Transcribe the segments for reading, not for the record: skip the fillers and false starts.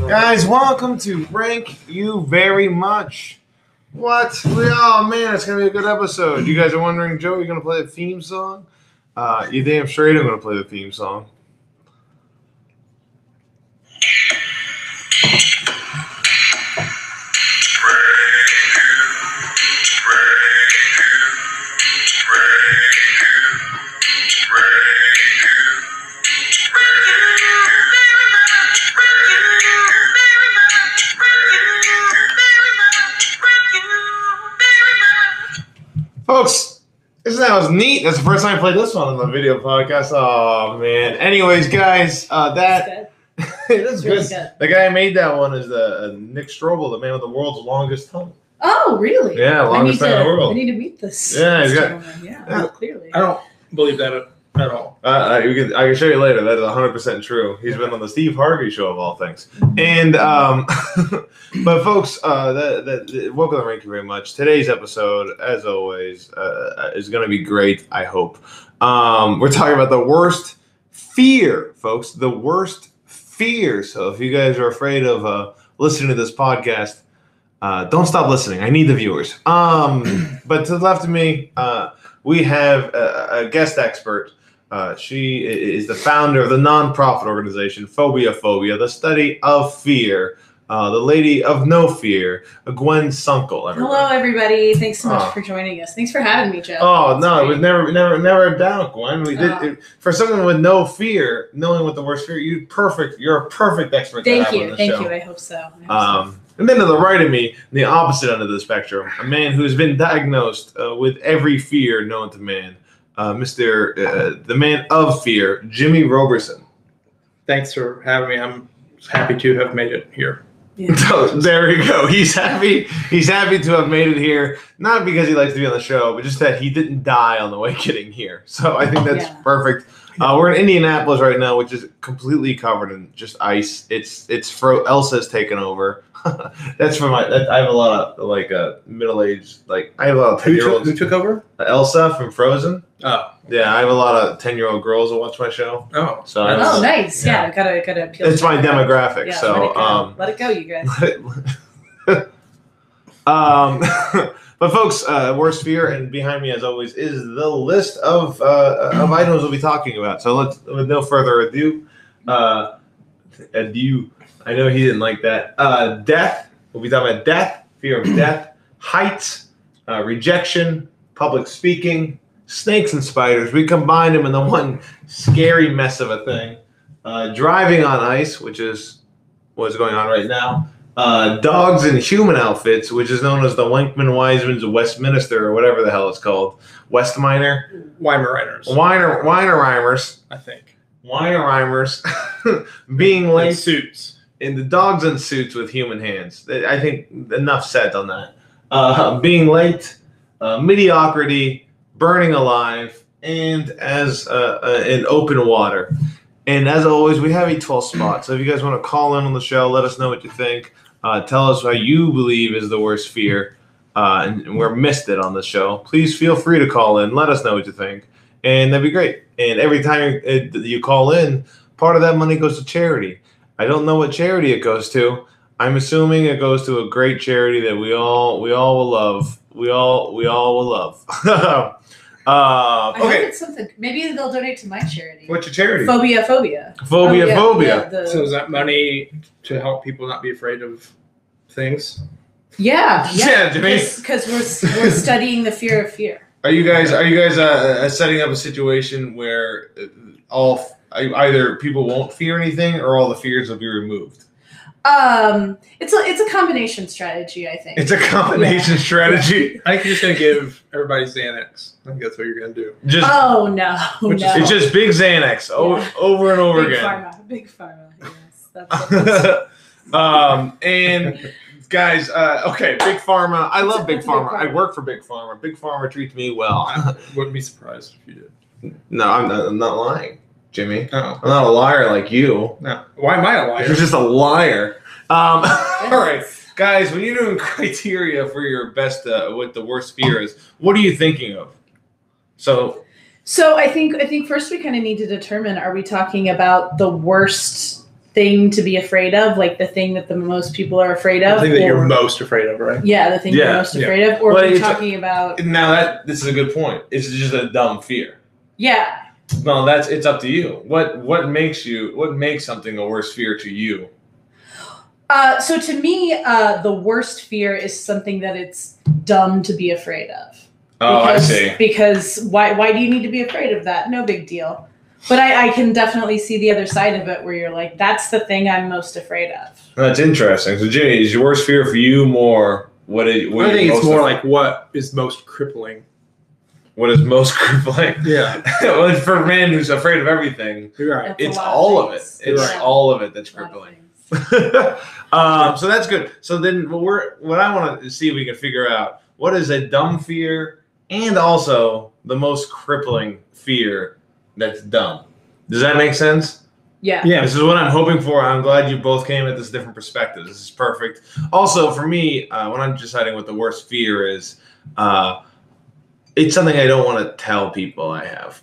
Guys, welcome to Rank You Very Much. What? Oh, man, it's going to be a good episode. You guys are wondering, Joe, you're going to play the theme song? You damn straight I'm going to play the theme song. Folks, that was neat. That's the first time I played this one on the video podcast. Oh, man. Anyways, guys, that's good. Really good. The guy who made that one is Nick Strobel, the man with the world's longest tongue. Oh, really? Yeah, longest tongue in the world. I need to meet this. Yeah, he's got. Yeah, clearly. I don't believe that at all. I can show you later. That is 100% true. He's been on the Steve Harvey show of all things. And but folks, welcome to Thank you very much. Today's episode, as always, is going to be great. I hope. We're talking about the worst fear, folks. The worst fear. So if you guys are afraid of listening to this podcast, don't stop listening. I need the viewers. But to the left of me, we have a guest expert. She is the founder of the nonprofit organization Phobia, the study of fear. The lady of no fear, Gwen Sunkel. Everybody. Hello, everybody. Thanks so much for joining us. Thanks for having me, Joe. Oh, no, it was never a doubt, Gwen. We did for someone with no fear, knowing what the worst fear. You're a perfect expert. Thank you. I hope so. And then to the right of me, the opposite end of the spectrum, a man who's been diagnosed with every fear known to man, the man of fear, Jimmy Roberson. Thanks for having me. I'm happy to have made it here. Yeah. So, there you go. He's happy. He's happy to have made it here, not because he likes to be on the show, but just that he didn't die on the way getting here. So I think that's perfect. We're in Indianapolis right now, which is completely covered in just ice. Elsa's taken over. That's for I have a lot of middle-aged, I have a lot of 10-year-olds. Who took over? Elsa from Frozen. Oh. Yeah, I have a lot of 10-year-old girls that watch my show. Oh. So nice. Yeah, gotta appeal. It's my demographic. Yeah, so let it go, you guys. But folks, worst fear, and behind me, as always, is the list of items we'll be talking about. So let's, with no further ado, I know he didn't like that. Death. We'll be talking about death, fear of death, heights, rejection, public speaking, snakes and spiders. We combined them in the one scary mess of a thing. Driving on ice, which is what's going on right now. Dogs in human outfits, which is known as the Wankman-Wiseman's Westminster, or whatever the hell it's called. Weimaraner. Weinereimers. I think. Weinereimers being late. In suits. In the dogs in suits with human hands. I think enough said on that. Being late, mediocrity, burning alive, and as in open water. And as always, we have a 12 spot. So if you guys want to call in on the show, let us know what you think. Tell us what you believe is the worst fear. And we're missed it on the show. Please feel free to call in. Let us know what you think. And that'd be great. And every time you call in, part of that money goes to charity. I don't know what charity it goes to. I'm assuming it goes to a great charity that we all will love. We all will love. I hope it's something. Maybe they'll donate to my charity. What's your charity? Phobia. Phobia. So is that money to help people not be afraid of things? Yeah, Jimmy. Because we're studying the fear of fear. Are you guys setting up a situation where either people won't fear anything or all the fears will be removed? It's a combination strategy, I think. It's a combination strategy. I think you're just gonna give everybody Xanax. I think that's what you're gonna do. It's just big Xanax over and over again. Big pharma. Yes, that's and guys, okay, Big Pharma. I love Big Pharma. I work for Big Pharma. Big Pharma treats me well. I wouldn't be surprised if you did. No, I'm not lying, Jimmy. Oh. I'm not a liar like you. No. Why am I a liar? You're just a liar. All right, guys, when you're doing criteria for your best, what the worst fear is, what are you thinking of? So I think first we kind of need to determine, are we talking about the worst thing to be afraid of, like the thing that the most people are afraid of. The thing that you're most afraid of, right? Yeah, the thing you're most afraid of. Or we're talking about. Now this is a good point. It's just a dumb fear. Yeah. No, it's up to you. What makes something a worse fear to you? So to me, the worst fear is something that it's dumb to be afraid of. I see. Because why do you need to be afraid of that? No big deal. But I can definitely see the other side of it where you're like, that's the thing I'm most afraid of. That's interesting. So Jimmy, is your worst fear for you more? I think it's more like what is most crippling. What is most crippling? Yeah. Well, for a man who's afraid of everything, right. It's all of it. It's all of it that's crippling. So that's good. So then what I want to see if we can figure out, what is a dumb fear and also the most crippling fear that's dumb. Does that make sense? Yeah. This is what I'm hoping for. I'm glad you both came at this different perspective. This is perfect. Also, for me, when I'm deciding what the worst fear is, it's something I don't want to tell people I have.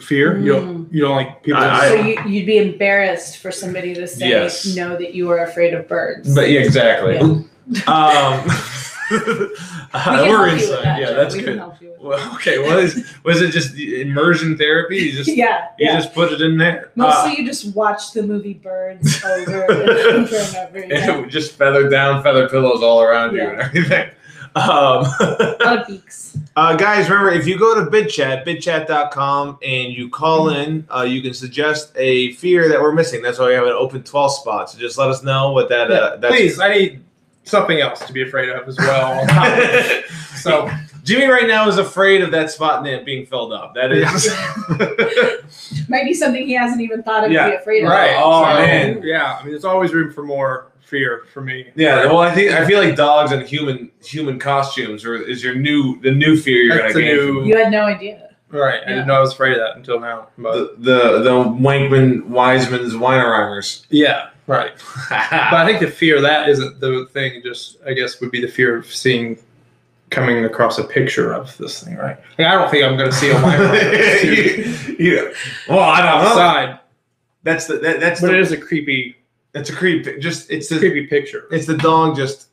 Fear? You don't like people. So you'd be embarrassed for somebody to say, know that you are afraid of birds. But yeah, exactly. Yeah. We're inside. That's good. Well, okay. Was it just immersion therapy? You just just put it in there. Mostly you just watch the movie Birds over and over and over again. And just feather pillows all around you and everything. A lot of beaks. Guys, remember, if you go to bitchat.com, and you call in, you can suggest a fear that we're missing. That's why we have an open 12 spot. So just let us know what that's. Please, I need something else to be afraid of as well. So Jimmy right now is afraid of that spot being filled up. That is might be something he hasn't even thought of to be afraid of. Right. Oh man. Yeah. I mean, there's always room for more fear for me. Yeah. Well, I feel like dogs and human costumes is the new fear you're gonna gain. You had no idea. Right. I didn't know I was afraid of that until now. But The Wankman Wiseman's Weinereimers. Yeah. Right. But I think the fear of that isn't the thing. Just I guess would be the fear of coming across a picture of this thing, right? Like, I don't think I'm going to see a Weimer. Well, I don't outside. That's. But it is a creepy. It's a creep. It's a creepy picture. It's the dog just.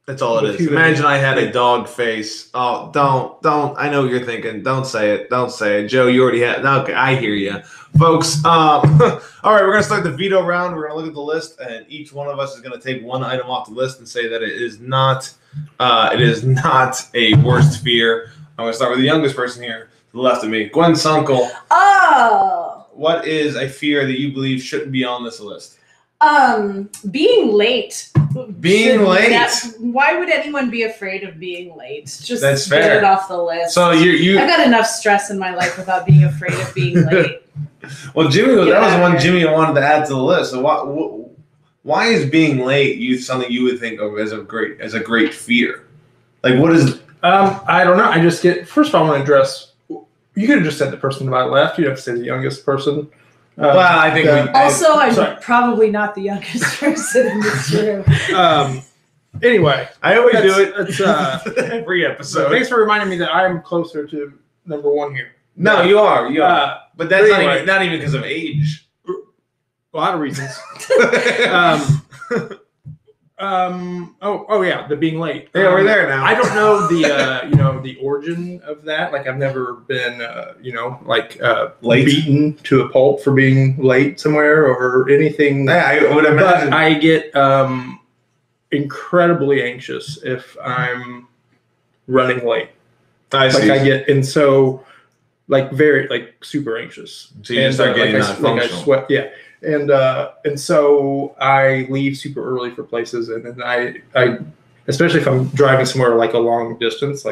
That's all it is. Imagine I had a dog face. Oh, don't. I know what you're thinking. Don't say it. Don't say it. Joe, you already had. Okay, I hear you. Folks, all right, we're going to start the veto round. We're going to look at the list, and each one of us is going to take one item off the list and say that it is not a worst fear. I'm going to start with the youngest person here to the left of me, Gwen Sunkel. Oh! What is a fear that you believe shouldn't be on this list? Being late. Why would anyone be afraid of being late? Just That's get fair. it off the list. So you I've got enough stress in my life without being afraid of being late. Well, that was the one Jimmy wanted to add to the list. So why is being late something you would think of as a great fear? Like, what is? I don't know. I just first of all, I want to address. You could have just said the person to my left. You'd have to say the youngest person. Well, I think. I'm probably not the youngest person in this room. Anyway, I always do it. It's every episode. Thanks for reminding me that I am closer to number one here. No, you are. But that's not even because of age. A lot of reasons. Oh yeah, the being late. Yeah, we're there now. I don't know the origin of that. Like, I've never been late, beaten to a pulp for being late somewhere or anything. Yeah, I would imagine. But I get incredibly anxious if I'm running late. I see. Very super anxious. So you just start getting non-functional. I sweat. Yeah. And so I leave super early for places, and then I especially if I'm driving somewhere like a long distance,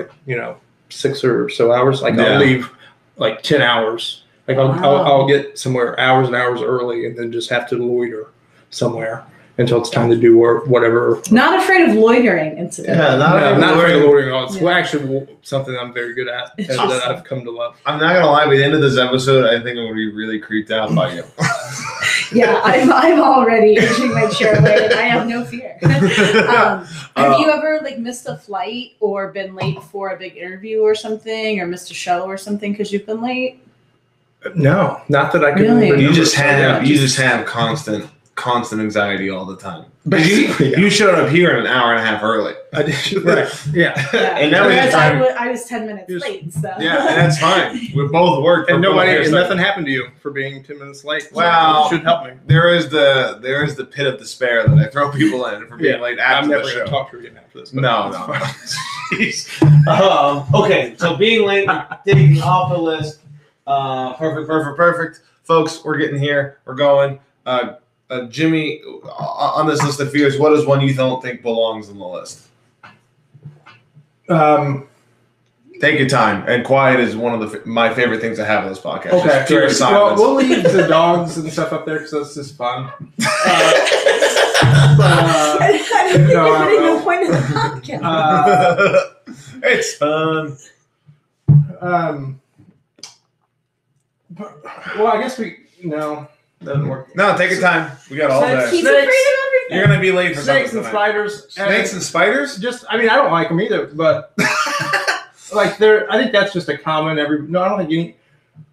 6 or so hours, I'll leave 10 hours. I'll get somewhere hours and hours early, and then just have to loiter somewhere until it's time to do whatever. Not afraid of loitering, incidentally. Yeah, not afraid of loitering at all. It's actually something I'm very good at and that I've come to love. I'm not gonna lie. By the end of this episode, I think I'm gonna be really creeped out by you. Yeah, I'm already inching my chair away, and I have no fear. Have you ever missed a flight or been late for a big interview or something, or missed a show or something because you've been late? No, not that I can. Really? Remember. You just have Yeah. constant anxiety all the time. Basically, yeah. You showed up here an hour and a half early. I did. Right. Yeah. And now we have Whereas time. I was 10 minutes late. So. Yeah, and that's fine. We both worked. And and nothing happened to you for being 10 minutes late. So Wow. it should help me. There is the pit of despair that I throw people in for being late after I'm never the going to show. talk to you again after this. but No. it's Jeez. Okay, so being late, taking off the list. Perfect. Folks, we're getting here. We're going. Jimmy, on this list of fears, what is one you don't think belongs on the list? Take your time. And quiet is one of my favorite things to have on this podcast. Okay. Fear silence. Well, we'll leave the dogs and stuff up there because that's just fun. I didn't think No, you're I putting will. no point in the podcast. It's fun. Well, I guess doesn't work. No, take your time. We got all day. He's afraid of everything. You're gonna be late for Snakes something and tonight. spiders. Snakes and spiders? I don't like them either, but like I think that's just a common I don't think any,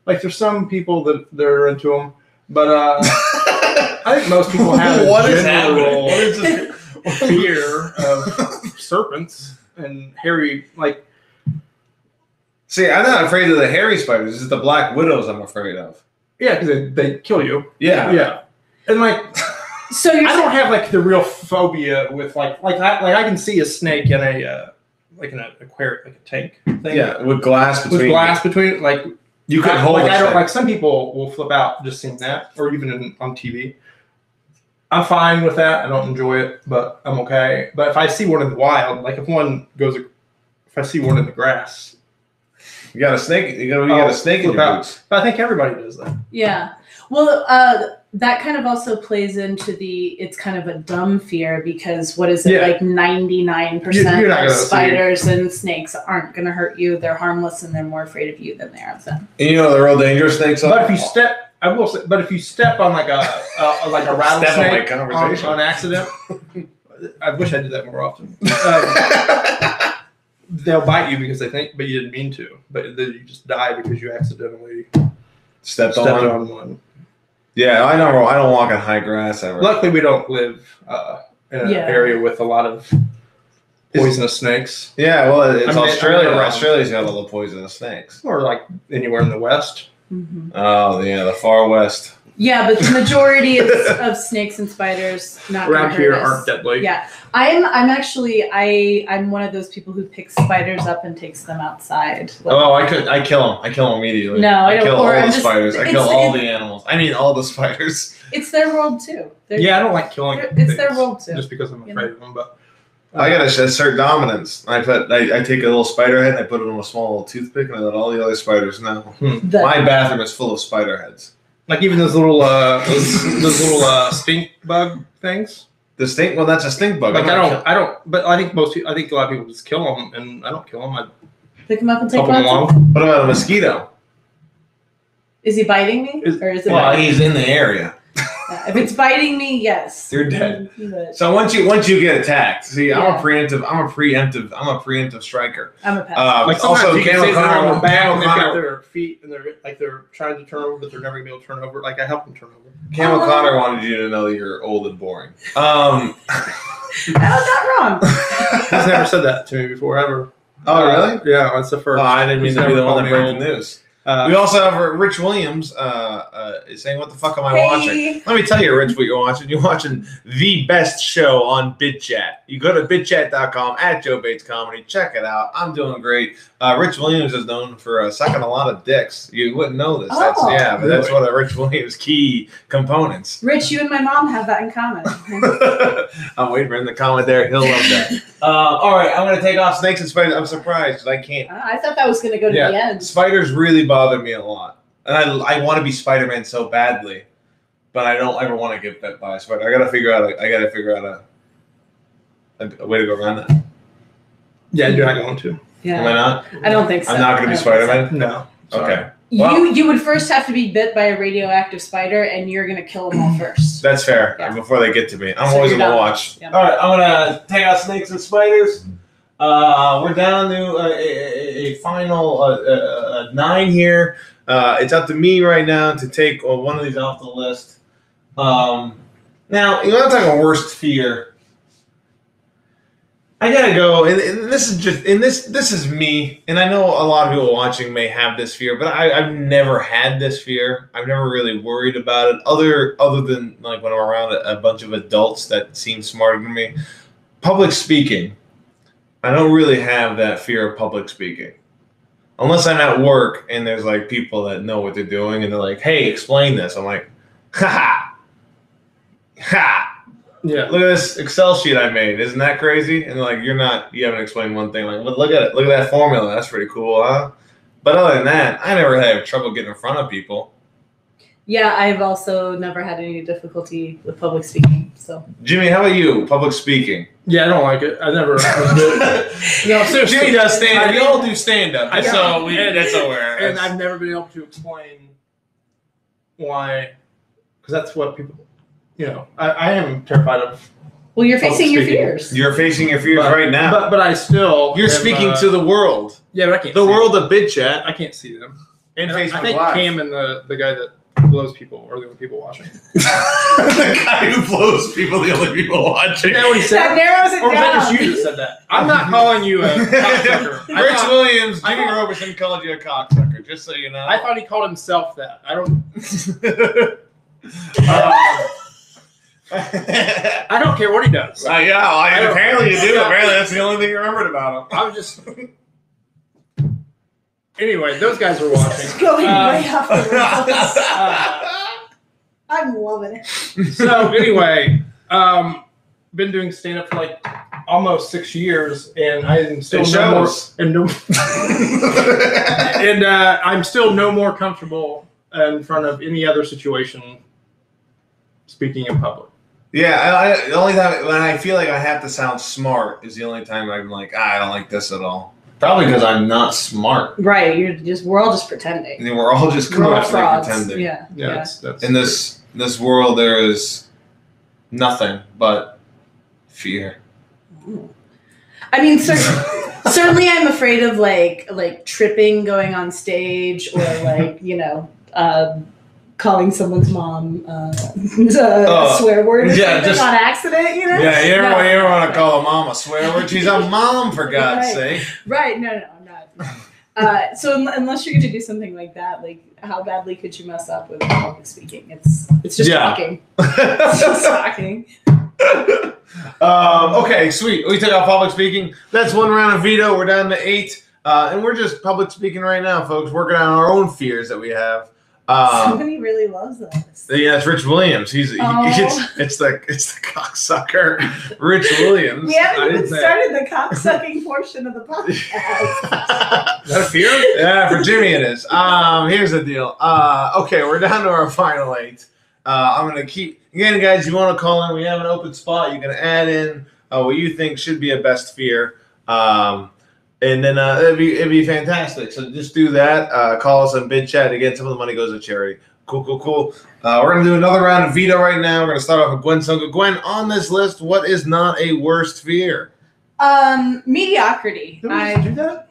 like there's some people that they're into them, but I think most people have What a is happening? general What is this? fear of serpents and hairy, like. See, I'm not afraid of the hairy spiders. It's the black widows I'm afraid of. Yeah, because they kill you. Yeah. Yeah. And like, So you're I don't have like the real phobia with like I can see a snake in a like in an aquarium, like a tank thing. Yeah, with glass between. With glass between, like You could hold like a I don't snake. like some people will flip out just seeing that, or even on TV. I'm fine with that. I don't enjoy it, but I'm okay. But if I see one in the wild, like if I see one in the grass, You got a snake. You got a snake in flip your out. boots. But I think everybody does that. Yeah. Well, that kind of also plays into it's kind of a dumb fear because what is it, Yeah. like 99% You're not of gonna see spiders and snakes aren't going to hurt you. They're harmless and they're more afraid of you than they are of them. And you know the real dangerous snakes are. But if you step, I will say, but if you step on like a rattlesnake conversation. on accident, I wish I did that more often. They'll bite you because they think, but you didn't mean to. But then you just die because you accidentally stepped stepped on. on one. Yeah, I know. I don't walk in high grass ever. Luckily, we don't live in an area with a lot of poisonous snakes, Yeah, well, it's Australia. I'm around. Australia's got all the poisonous snakes. or like anywhere in the West. Mm-hmm. Oh, yeah, the far west. Yeah, but the majority of snakes and spiders not gonna Around hurt here us. aren't deadly. Yeah, I'm one of those people who picks spiders up and takes them outside. Oh, I kill them. I kill them immediately. No, I don't- kill or all I'm the just- spiders. I it's- kill all it's- the animals. I mean, all the spiders. It's their world too. Yeah, I don't like killing. It's their things world too. Just because I'm You afraid know? of them, but. I gotta assert dominance. I take a little spider head and I put it on a small little toothpick and I let all the other spiders know. My bathroom is full of spider heads. Like even those little stink bug things. The stink. Well, that's a stink bug. Like I don't. But I think I think a lot of people just kill them, and I don't kill them. I Pick them up and take help them them outside. along. What about a mosquito? Is he biting me? Or is it Well, biting? he's in the area. Yeah, if it's biting me, yes. You're dead. But So once you get attacked, see, I'm Yeah. a preemptive striker. I'm a pest. Like sometimes Also, you can Cam say they're on O'Connor, the back and they've got Cam their feet and they're trying to turn over, but they're never gonna be able to turn over. Like I help them turn over. O'Connor wanted you to know you're old and boring. How's that wrong? He's never said that to me before ever. Oh, really? Yeah, that's the first. Oh, I didn't mean He's to be never the one that called me broke the old. news. We also have Rich Williams saying, "What the fuck am I watching?" Let me tell you, Rich, what you're watching. You're watching the best show on BitChat. You go to bitchat.com @JoeBatesComedy. Check it out. I'm doing great. Rich Williams is known for sucking a lot of dicks. You wouldn't know this. That's one of Rich Williams' key components. Rich, you and my mom have that in common. I'm waiting for him to comment there. He'll love that. All right, I'm going to take off snakes and spiders. I'm surprised because I can't. I thought that was going to go to the end. Spiders really bother me a lot. And I want to be Spider-Man so badly, but I don't ever want to get bit by a spider. I got to figure out a way to go around that. Yeah, you're not going to. Yeah. Am I not? I don't think so. I'm not going to be Spider-Man? No. Sorry. Okay. Well, You would first have to be bit by a radioactive spider, and you're going to kill them all first. that's fair. Yeah. Before they get to me. I'm So always you're on the done. watch. Yeah. All right, I'm going to take out snakes and spiders. We're down to a final 9 here. It's up to me right now to take one of these off the list. Now, you want to talk about worst fear? I gotta go, and this is me, and I know a lot of people watching may have this fear, but I've never had this fear. I've never really worried about it, other than like when I'm around a bunch of adults that seem smarter than me. Public speaking. I don't really have that fear of public speaking, unless I'm at work and there's like people that know what they're doing, and they're like, "Hey, explain this." I'm like, "Ha ha." Yeah, look at this Excel sheet I made. Isn't that crazy? And like, you haven't explained one thing. Like, look at it. Look at that formula. That's pretty cool, huh? But other than that, I never had trouble getting in front of people. Yeah, I've also never had any difficulty with public speaking. So, Jimmy, how about you? Public speaking? Yeah, I don't like it. I never. No, seriously. Jimmy does stand up. We all do stand up. That's aware. And I've never been able to explain why, because that's what people. I am terrified of. Well, you're facing your fears. You're facing your fears right now. But I still. You're speaking to the world. Yeah, but I can't. The world of BitChat. I can't see them. And Facebook I think Live. Cam and the guy that blows people are the only people watching. The guy who blows people, the only people watching. Is that what he said? That narrows it or was down. that just you that said that? I'm not calling you a cocksucker. Rich Williams, Jimmy Roberson called you a cocksucker, just so you know. I thought he called himself that. I don't. I don't care what he does. Apparently you do. Apparently that's the only thing you remembered about him. I was just. Anyway, those guys were watching. It's going way off the rails. I'm loving it. So anyway, been doing stand up for like almost 6 years, and I'm still I'm still no more comfortable in front of any other situation speaking in public. Yeah, the only time when I feel like I have to sound smart is the only time I'm like, I don't like this at all. Probably because I'm not smart. Right, we're all just pretending. I mean, we're all just constantly pretending. Yeah. That's in this world, there is nothing but fear. I mean, certainly I'm afraid of like tripping going on stage, or like calling someone's mom a swear word or something on accident, Yeah, you ever want to call a mom a swear word? She's a mom, for God's sake. Right, no, I'm not. So unless you're going to do something like that, like how badly could you mess up with public speaking? It's just talking. It's just talking. Okay, sweet. We took out public speaking. That's one round of veto. We're down to 8. And we're just public speaking right now, folks, working on our own fears that we have. Somebody really loves this. Yeah, it's Rich Williams. It's the cocksucker, Rich Williams. We haven't even started the cocksucking portion of the podcast. Is that a fear? Yeah, for Jimmy it is. Here's the deal. Okay, we're down to our final 8. I'm gonna keep again, guys. You want to call in? We have an open spot. You can add in what you think should be a best fear. And then it'd be fantastic. So just do that. Call us on BidChat. Again, some of the money goes to charity. Cool. We're going to do another round of veto right now. We're going to start off with Gwen Sunkel. Gwen, on this list, what is not a worst fear? Mediocrity. Did we do that?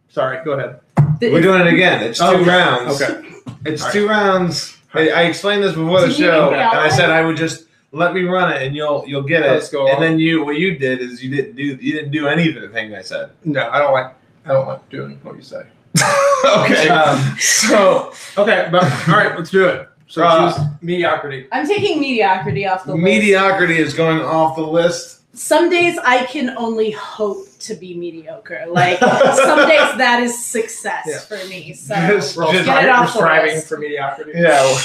Sorry, go ahead. We're doing it again. It's 2 rounds. Okay. It's 2 rounds. I explained this before the show, and I said I would just let me run it, and you'll get it. Let's go on. And then what you did is you didn't do anything I said. No, I don't like doing what you say. Okay. But all right, let's do it. So choose mediocrity. I'm taking mediocrity off the list. Mediocrity is going off the list. Some days I can only hope to be mediocre. Like some days that is success for me. So get it off the striving list. for mediocrity. Yeah.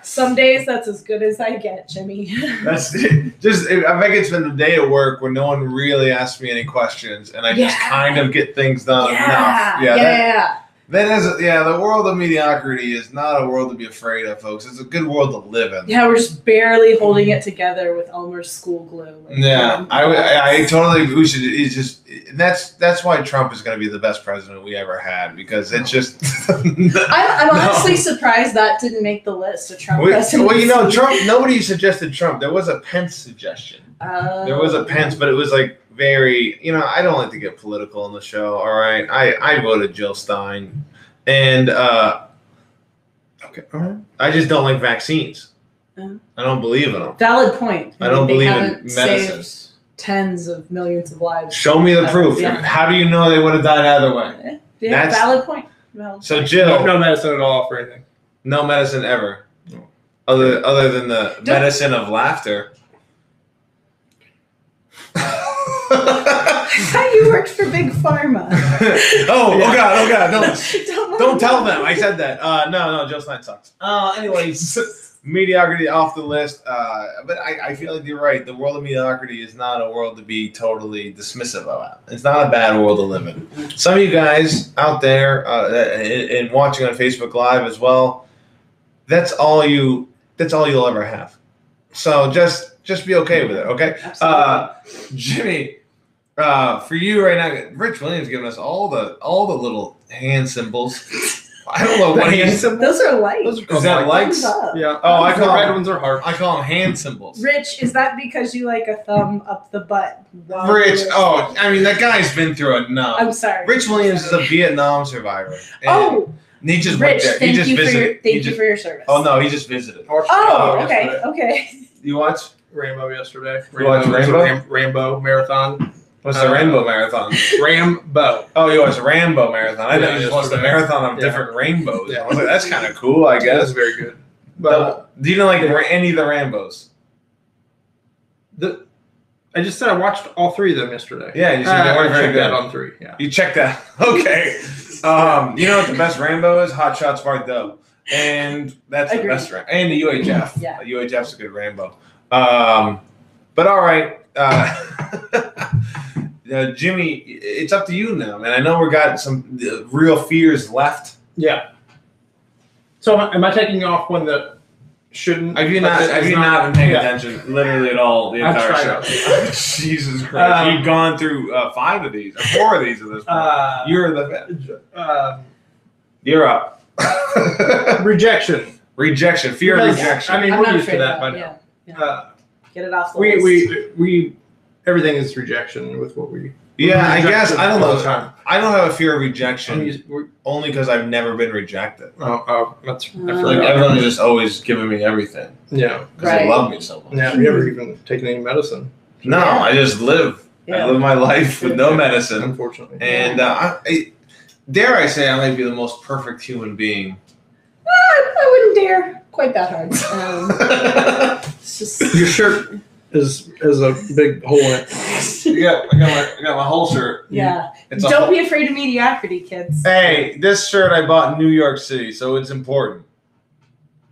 Some days that's as good as I get, Jimmy. That's just. I think it's been the day at work where no one really asks me any questions, and I just kind of get things done enough. Yeah. The world of mediocrity is not a world to be afraid of, folks. It's a good world to live in. Yeah, we're just barely holding it together with Elmer's school glue. I totally. We should. It's just. That's why Trump is going to be the best president we ever had, because it's just. I'm honestly surprised that didn't make the list. A Trump president. Well, Trump. Nobody suggested Trump. There was a Pence suggestion. There was a Pence, but it was like very. I don't like to get political on the show. All right, I voted Jill Stein. And Okay. All right. I just don't like vaccines. I don't believe in them. Valid point. I don't They believe in haven't medicine. saved tens of millions of lives. Show me the proof. Yeah. How do you know they would have died either way? Yeah, That's- valid point. Valid So point. Jill, No medicine at all for anything. no medicine ever, No. other than the medicine of laughter. I thought you worked for Big Pharma. oh God, Don't don't tell them I said that. No, Joe Stein sucks. Anyways, mediocrity off the list. But I feel like you're right. The world of mediocrity is not a world to be totally dismissive of. It's not a bad world to live in. Some of you guys out there and watching on Facebook Live as well, that's all you'll ever have. So just be okay with it, okay? Absolutely. Jimmy, for you right now, Rich Williams giving us all the little hand symbols. I don't know what hand he's. symbols? Those are lights. Those are Is that likes? Thumbs up. Yeah. Oh, I the call red them- ones are hearts. I call them hand symbols. Rich, is that because you like a thumb up the butt? while Rich, you're- oh, I mean that guy's been through enough. I'm sorry. Rich Williams is a Vietnam survivor. And Oh, he just went Rich, there. He thank just you for visited. your He just- for your service. Oh no, he just visited. Oh, okay, yesterday. okay. You watch? Rainbow yesterday. You watched was a Rainbow? Rainbow marathon. What's the Rainbow Marathon? Rambo. Oh, you watched Rambo Marathon. I Yeah, thought you just watched the yesterday. marathon of Yeah. different rainbows. Yeah. I was like, that's kind of cool, I That's guess. very good. But do you know like any of the Rambos? I just said I watched all three of them yesterday. Yeah, you said they weren't I very checked good. that on three. Yeah. You checked that. Okay. You know what the best Rambo is? Hot Shots Bar Dough. And that's the Agreed. best Rambo. And the UHF. Yeah. UHF's a good Rambo. But all right. Jimmy, it's up to you now, man. I know we got some real fears left. Yeah. So am I taking off one that shouldn't? Have you not been paying attention literally at all the I've entire tried show? Jesus Christ. You've gone through 5 of these, or 4 of these at this point. You're the You're up. Rejection. Rejection. Fear of Because, rejection. I mean, I'm we're not used to afraid that of by that. now. Yeah. Get it off the list. We everything is rejection with what we. Yeah, I guess. I don't all the know. time. I don't have a fear of I rejection mean, only because I've never been rejected. that's I Like, Like forgot. everyone's just always giving me everything Yeah. because Right. they love me so much. Yeah. I've never even taken any medicine, No, Yeah. I just live. Yeah. I live my life with no medicine. unfortunately. And dare I say, I might be the most perfect human being. I wouldn't dare. Quite that hard. It's just. Your shirt is a big hole in it. I got my whole shirt. Yeah. It's a Don't whole- be afraid of mediocrity, kids. Hey, this shirt I bought in New York City, so it's important.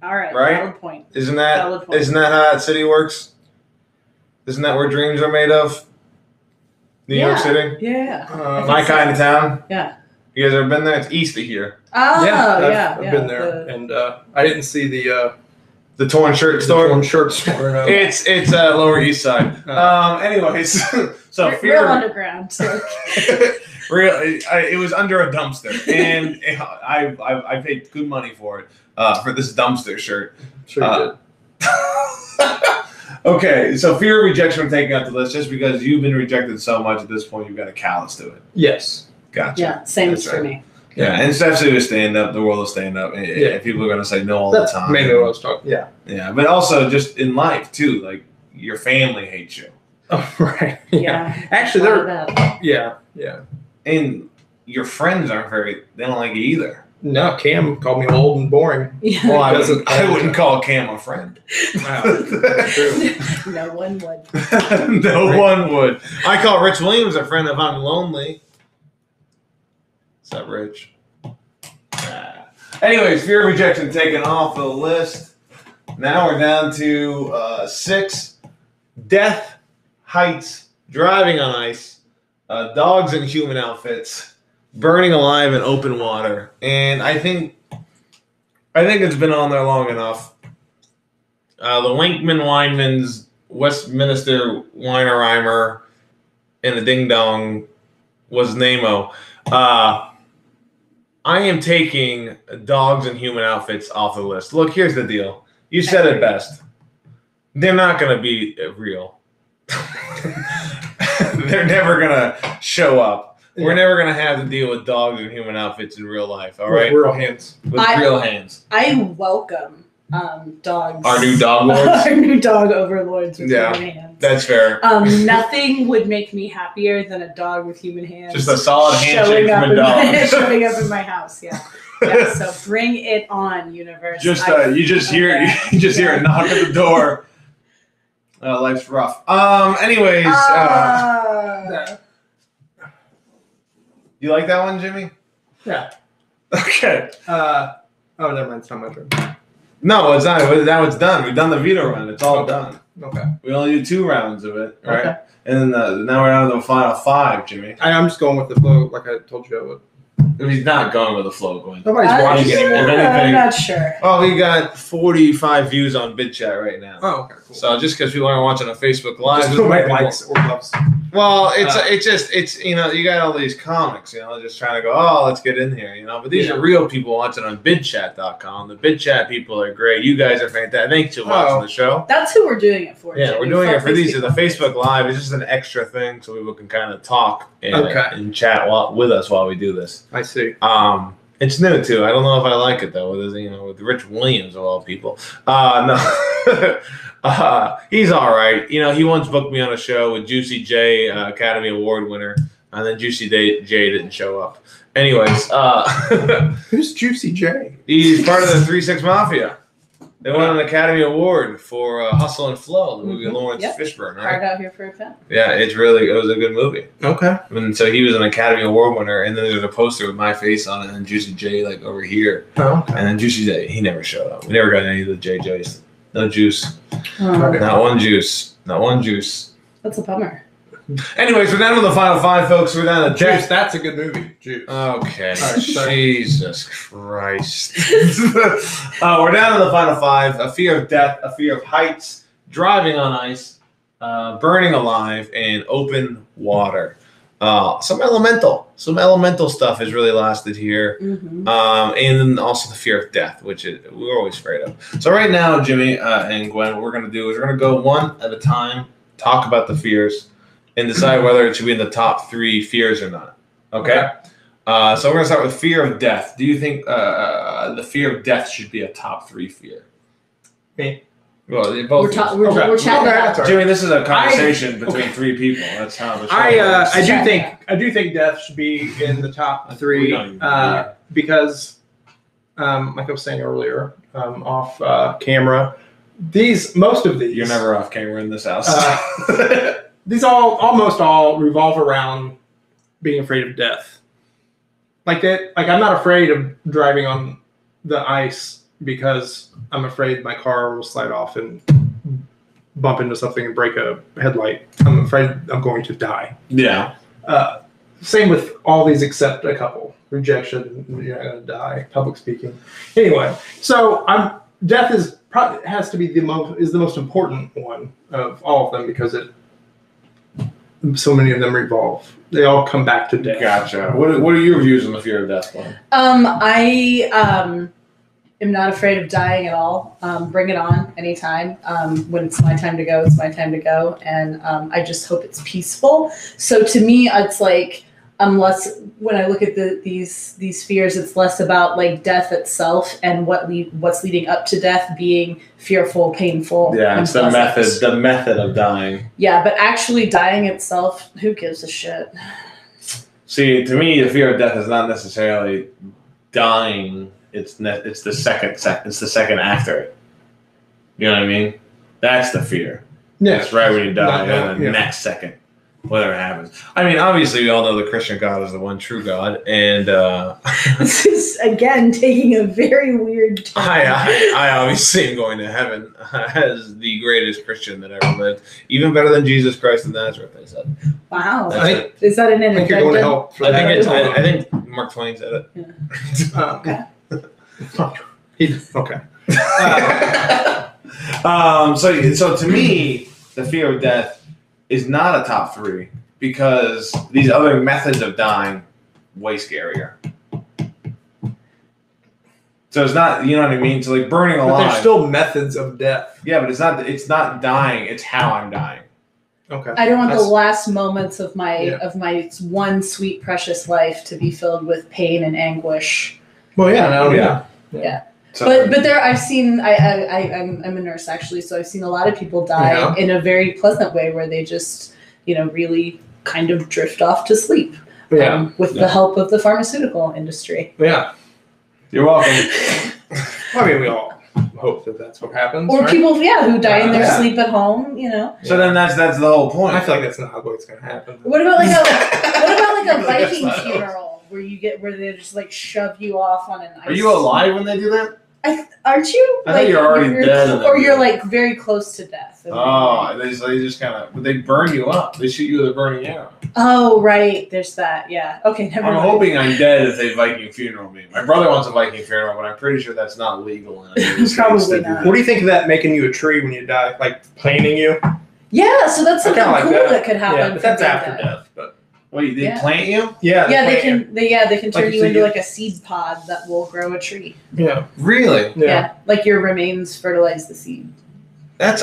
All right. Right? Valid point. Isn't Valid point. that how that city works? Isn't that where dreams are made of? New York Yeah. City? Yeah. My kind of town? Yeah. You guys ever been there? It's east of here. Oh, yeah. I've been there, and I didn't see the Torn shirt store? torn shirt store. No. It's Lower East Side. Anyways, so Real fear. underground. So. It was under a dumpster, and I paid good money for it for this dumpster shirt. Sure you did. Okay, so fear of rejection we're taking out the list just because you've been rejected so much at this point, you've got a callous to it. Yes. Gotcha. Yeah, same That's as for right. me. Yeah, and especially with stand up, the world of stand up. Yeah. People are going to say no all That's the time. mainly what I was talking. Yeah. Yeah, but also just in life too, like your family hates you, Oh, right. Yeah. Actually, Thought of they're. that. Yeah. and your friends aren't they don't like you either. No, Cam called me old and boring. Yeah. Well, Doesn't- I wouldn't call Cam a friend. Wow. True. No one would. No one would. I call Rich Williams a friend if I'm lonely. What's up, Rich? Anyways, fear of rejection taken off the list. Now we're down to 6. Death, heights, driving on ice, dogs in human outfits, burning alive in open water. And I think it's been on there long enough. The Wankman Weinmans, Westminster Weinerheimer, and the Ding Dong was Nemo. I am taking dogs in human outfits off the list. Look, here's the deal. You said it best. They're not going to be real. They're never going to show up. We're never gonna have to deal with dogs in human outfits in real life. All right, With real hands. with real hands. I welcome dogs. Our new dog lords. Our new dog overlords with Yeah. human hands. That's fair. Nothing would make me happier than a dog with human hands. Just a solid handshake showing up from a dog. showing up in my house. Yeah. Yeah. So bring it on, universe. Just you just hear a knock at the door. Life's rough. Anyways, you like that one, Jimmy? Yeah. Okay. Oh, never mind. It's not my turn. No, it's not. Now it's done. We've done the veto round. It's all done. Okay. We only do 2 rounds of it, right? Okay. And then now we're down to the final 5, Jimmy. I'm just going with the flow, like I told you I would. He's not going with the flow, Gwen. Nobody's watching anymore. If anything- I'm not sure. Oh, we got 45 views on BitChat right now. Oh, okay, cool. So just because people aren't watching on Facebook Live, just doesn't put my make people- likes or loves. Well, it's you know, you got all these comics, you know, just trying to go, oh, let's get in here, you know. But these are real people watching on bidchat.com. The BitChat people are great. You guys are fantastic. Thanks for watching the show. That's who we're doing it for. Yeah, Jimmy. we're doing it for these. people The Facebook Live is just an extra thing so people can kind of talk and, Okay. and chat with us while we do this. I see. It's new too. I don't know if I like it though. With Rich Williams of all people. No, he's all right. You know, he once booked me on a show with Juicy J, Academy Award winner, and then Juicy J didn't show up. Anyways, Who's Juicy J? he's part of the 3-6 Mafia. They won an Academy Award for Hustle and Flow, the movie Lawrence Fishburne. Right? Hard out here for a film. Yeah, it was a good movie. Okay. And so he was an Academy Award winner, and then there's a poster with my face on it, and Juicy J like over here. Oh, okay. And then Juicy J, he never showed up. We never got any of the JJs. No juice. Oh, Not one juice. Not one juice. that's a bummer. Anyways, we're down to the final 5, folks. We're down to Juice. Juice. That's a good movie. Juice. Okay. All right, sorry. Jesus Christ. We're down to the final 5. A fear of death, a fear of heights, driving on ice, burning alive, and open water. Some elemental stuff has really lasted here. Mm-hmm. And then also the fear of death, which we're always afraid of. So right now, Jimmy and Gwen, what we're going to do is we're going to go one at a time, talk about the fears, and decide whether it should be in the top 3 fears or not. Okay? So we're going to start with fear of death. Do you think the fear of death should be a top 3 fear? Me. Well, both. We're chatting about it. Jimmy, this is a conversation between 3 people. That's how the show works. I do think death should be in the top 3 because, like I was saying earlier, off camera, most of these. You're never off camera in this house. These almost all revolve around being afraid of death. Like that. Like I'm not afraid of driving on the ice because I'm afraid my car will slide off and bump into something and break a headlight. I'm afraid I'm going to die. Yeah. Same with all these except a couple. Rejection, you're not going to die. Public speaking. Anyway, so death has to be the most important one of all of them because so many of them revolve. They all come back to death. Gotcha. What are your views on the fear of death, Glenn? I am not afraid of dying at all. Bring it on anytime. When it's my time to go, it's my time to go. And I just hope it's peaceful. So to me, it's like, when I look at these fears, it's less about like death itself and what's leading up to death being fearful, painful. Yeah, it's the method of dying. Yeah, but actually dying itself, who gives a shit? See, to me, the fear of death is not necessarily dying. It's the second after it. You know what I mean? That's the fear. Yeah. It's right when you die, and the next second, whether it happens. I mean, obviously, we all know the Christian God is the one true God, and this is again taking a very weird turn. I obviously am going to heaven as the greatest Christian that ever lived, even better than Jesus Christ of Nazareth. I said. Wow, Is that an I think you're going to help. I think Mark Twain said it. Yeah. Okay. Okay. So to me, the fear of death is not a top 3 because these other methods of dying way scarier. So it's not, you know what I mean? So like burning alive. But there's still methods of death. Yeah, but it's not dying, it's how I'm dying. Okay. I don't want the last moments of my one sweet precious life to be filled with pain and anguish. Well, yeah. So, but there, I'm a nurse actually, so I've seen a lot of people die in a very pleasant way where they just, really kind of drift off to sleep. With the help of the pharmaceutical industry. Yeah. You're welcome. I mean, we all hope that that's what happens. Or people, who die in their sleep at home, So then that's the whole point. I feel like that's not what's going to happen. What about a Viking funeral where they just like shove you off on an ice? Are you alive when they do that? Aren't you? I think you're already dead. Or you're like very close to death. They just kind of, they burn you up. They shoot you with a burning arrow. Oh, right. There's that. Yeah. Okay. Never mind. I'm hoping I'm dead if they Viking funeral me. My brother wants a Viking funeral, but I'm pretty sure that's not legal. Probably not. What do you think of that making you a tree when you die, like planing you? Yeah. So that's something cool that could happen. Yeah, but that's after death. But wait, they plant you? Yeah. They can turn you into like a seed pod that will grow a tree. Yeah. Really? Yeah. Like your remains fertilize the seed. That's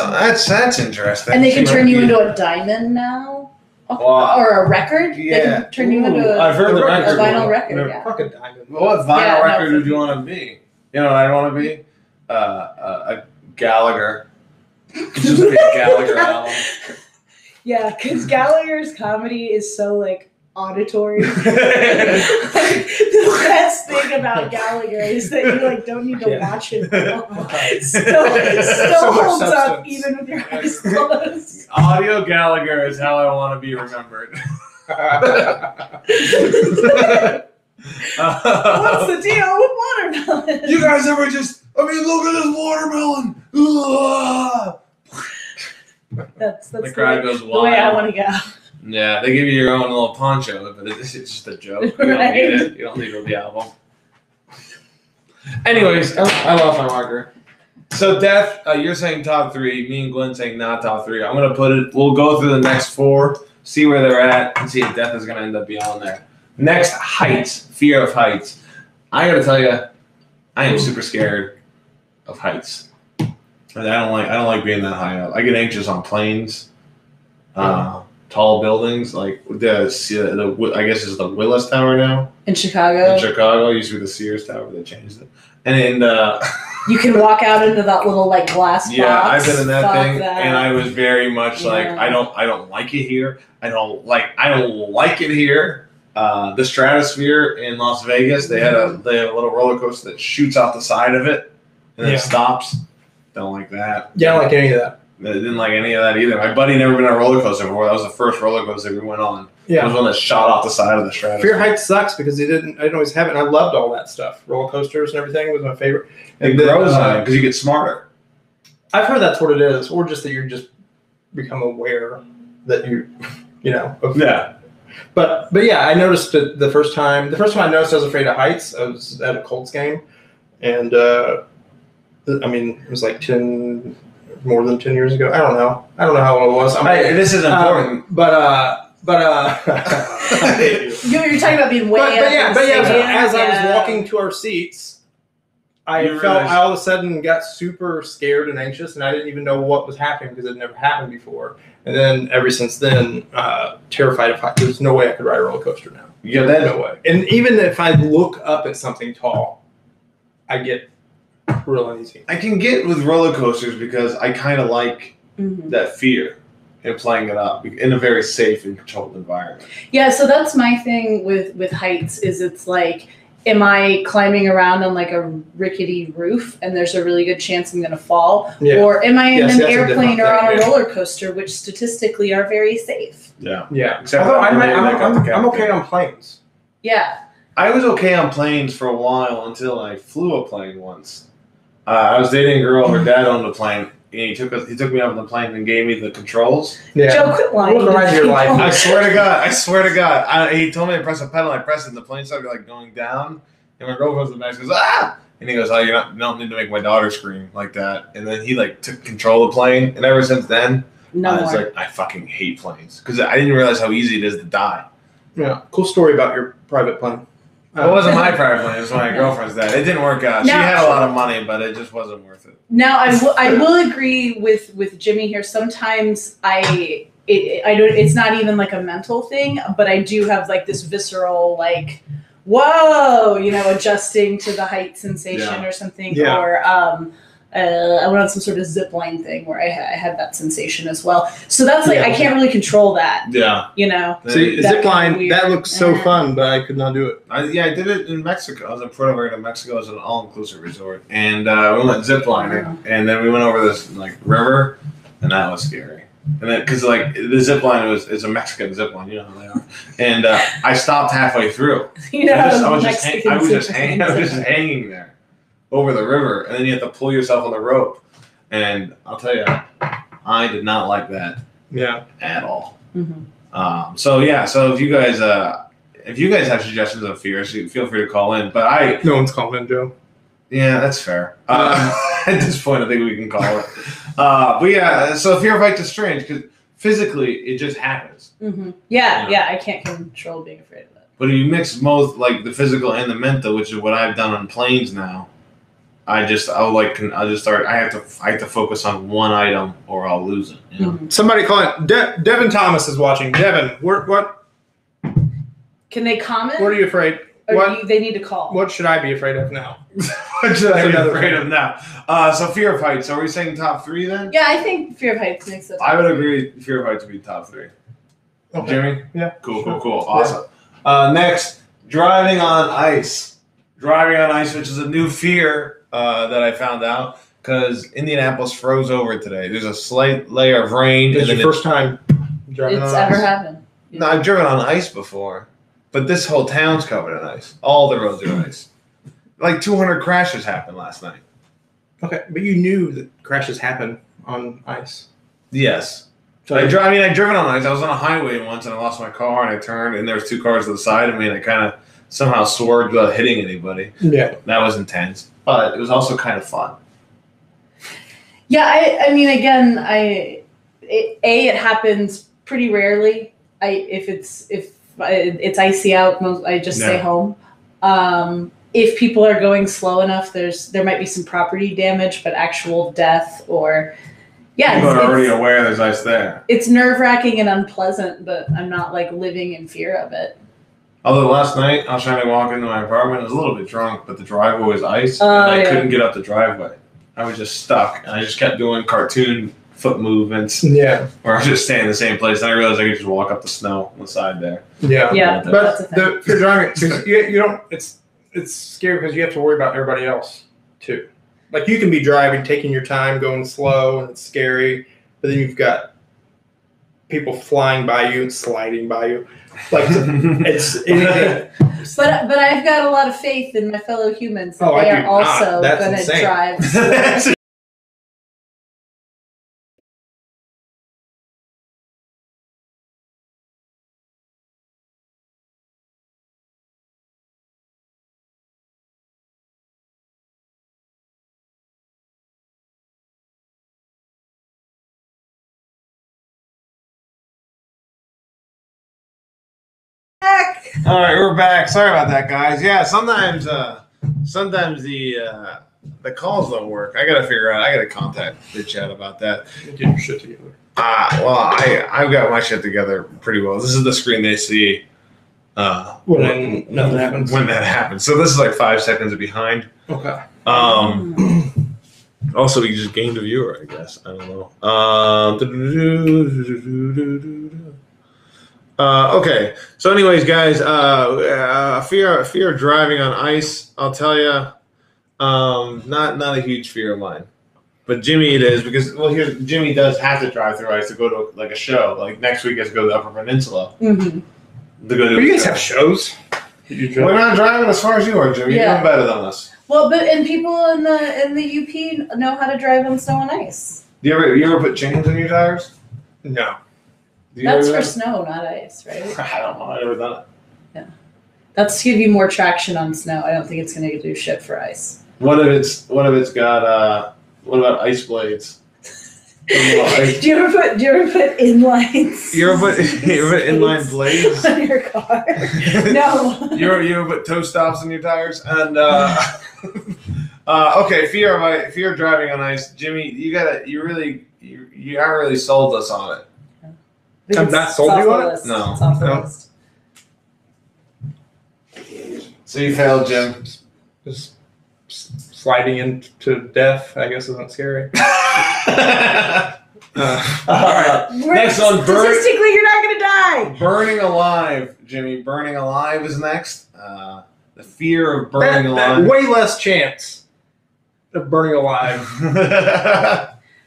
interesting. And they can turn you into a diamond now. Or a record. Yeah. They can turn you into I've heard a record vinyl record. Fuck a diamond. What vinyl record would you want to be? You know what I want to be? A Gallagher. Just be a Gallagher album. Yeah, because Gallagher's comedy is so like auditory. The best thing about Gallagher is that you like don't need to watch it. Still holds up even with your eyes closed. Audio Gallagher is how I want to be remembered. What's the deal with watermelon? You guys ever look at this watermelon. That's the crowd goes wild. The way I want to go. Yeah, they give you your own little poncho, but it's just a joke. You don't need it. You don't need the album. Anyways, I lost my marker. So death, you're saying top 3. Me and Gwen saying not top 3. I'm gonna put it. We'll go through the next 4, see where they're at, and see if death is gonna end up beyond there. Next, heights. Fear of heights. I gotta tell you, I am super scared of heights. I don't like being that high up. I get anxious on planes, tall buildings, like the I guess it's the Willis Tower now in Chicago. In Chicago, it used to be the Sears Tower, but they changed it. And you can walk out into that little like glass box. Yeah, I've been in that thing, and I was very much like I don't like it here. I don't like it here. The Stratosphere in Las Vegas, they have a little roller coaster that shoots off the side of it and then it stops. Don't like that. Yeah, I don't like any of that. I didn't like any of that either. My buddy never been on a roller coaster before. That was the first roller coaster we went on. Yeah. It was one that shot off the side of the Stratosphere. Fear heights sucks because I didn't always have it, and I loved all that stuff. Roller coasters and everything was my favorite. And it grows on it because you get smarter. I've heard that's what it is, or just that you just become aware that Yeah. But yeah, I noticed it the first time I noticed I was afraid of heights, I was at a Colts game, and it was like more than 10 years ago. I don't know how old it was. This is important. You're talking about being way up. But as I was walking to our seats, I all of a sudden got super scared and anxious, and I didn't even know what was happening because it had never happened before. And then ever since then, terrified of heights. There's no way I could ride a roller coaster now. Yeah, that's no way. And even if I look up at something tall, I get real uneasy. I can get with roller coasters because I kind of like that fear and playing it up in a very safe and controlled environment. Yeah, so that's my thing with heights is it's like, am I climbing around on like a rickety roof and there's a really good chance I'm going to fall? Yeah. Or am I in an airplane or on a roller coaster, which statistically are very safe? Yeah. Yeah. I'm okay on planes. Yeah. I was okay on planes for a while until I flew a plane once. I was dating a girl, her dad owned a plane. And he took me up on the plane and gave me the controls. Yeah. Joe, quit lying. Your life. I swear to God. He told me to press a pedal. I pressed it, and the plane started like going down. And my girlfriend was in the back. She goes, ah! And he goes, oh, you don't need to make my daughter scream like that. And then he like took control of the plane. And ever since then, I was like, I fucking hate planes because I didn't realize how easy it is to die. Yeah, cool story about your private plane. It wasn't my private plane. It was my girlfriend's dad. It didn't work out. She had a lot of money, but it just wasn't worth it. Now, I will agree with Jimmy here. Sometimes I it's not even like a mental thing, but I do have like this visceral like, whoa, adjusting to the height sensation or something. Yeah. Or I went on some sort of zip line thing where I had that sensation as well. So that's like, I can't really control that. Yeah. See, zip line, that looks so fun, but I could not do it. I did it in Mexico. I was in Puerto Vallarta, Mexico. It was an all-inclusive resort. And we went zip lining. And then we went over this like river, and that was scary. And then, because like the zip line is a Mexican zip line, you know how they are. And I stopped halfway through. I was just hanging there over the river, and then you have to pull yourself on the rope. And I'll tell you, I did not like that. Yeah. At all. Mm-hmm. So if you guys have suggestions of fears, feel free to call in. But no one's calling in, Joe. Yeah, that's fair. At this point, I think we can call it. But yeah, so fear of heights is strange because physically it just happens. Mm-hmm. Yeah, I can't control being afraid of that. But if you mix both, like the physical and the mental, which is what I've done on planes now, I have to focus on one item or I'll lose it. Mm-hmm. Somebody call it. Devin Thomas is watching. Devin, what? Can they comment? What are you afraid? Or they need to call. What should I be afraid of now? What should I be afraid of now? So fear of heights. Are we saying top 3 then? Yeah, I think fear of heights makes it. I would agree. Fear of heights would be top 3. Okay. Jimmy? Yeah. Cool. Awesome. Yeah. Next, driving on ice. Driving on ice, which is a new fear that I found out because Indianapolis froze over today. There's a slight layer of rain. It's your first time driving on ice? It's ever happened. No, I've driven on ice before. But this whole town's covered in ice. All the roads are ice. Like 200 crashes happened last night. Okay, but you knew that crashes happen on ice. Yes. So I've driven on ice. I was on a highway once and I lost my car and I turned and there was 2 cars to the side of me and I kind of somehow swerved without hitting anybody. Yeah. That was intense. But it was also kind of fun. Yeah, I mean, again, it happens pretty rarely. If it's icy out, I just stay home. If people are going slow enough, there might be some property damage, but actual death or people are already aware there's ice there. It's nerve-wracking and unpleasant, but I'm not like living in fear of it. Although last night I was trying to walk into my apartment, I was a little bit drunk, but the driveway was ice, and I couldn't get up the driveway. I was just stuck, and I just kept doing cartoon foot movements. Yeah. Or I was just staying in the same place. And I realized I could just walk up the snow on the side there. Yeah. Yeah. But if you're driving, because you don't, it's scary because you have to worry about everybody else too. Like you can be driving, taking your time, going slow, and it's scary. But then you've got people flying by you and sliding by you. Like it's anything. But I've got a lot of faith in my fellow humans that they are also going to drive slow. All right, we're back. Sorry about that, guys. Yeah, sometimes the calls don't work. I gotta contact the chat about that. Get your shit together. I've got my shit together pretty well. This is the screen they see when nothing happens. When that happens. So this is like 5 seconds behind. Okay. Also, we just gained a viewer, I guess. I don't know. Okay. So, anyways, guys, fear of driving on ice. I'll tell you, not a huge fear of mine, but Jimmy it is because Jimmy does have to drive through ice to go to like a show. Like next week, he has to go to the Upper Peninsula. Mm-hmm. You guys have shows. We're not driving as far as you are, Jimmy. Yeah. You're doing better than us. Well, and people in the UP know how to drive on snow and ice. Do you ever put chains in your tires? No. That's for snow, not ice, right? I don't know. I've never done it. Yeah. That's to give you more traction on snow. I don't think it's going to do shit for ice. What if it's got what about ice blades? Do you ever put inlines? You ever put inline blades on your car? No. You ever put toe stops in your tires? And okay, fear of driving on ice, Jimmy. You aren't really sold us on it. I'm not sold you on it? No. It's off the No. list. So you failed, Jim. Just sliding into death, I guess, isn't scary. All right. Next one, statistically, you're not gonna die. burning alive, Jimmy. Burning alive is next. The fear of burning That alive. way less chance of burning alive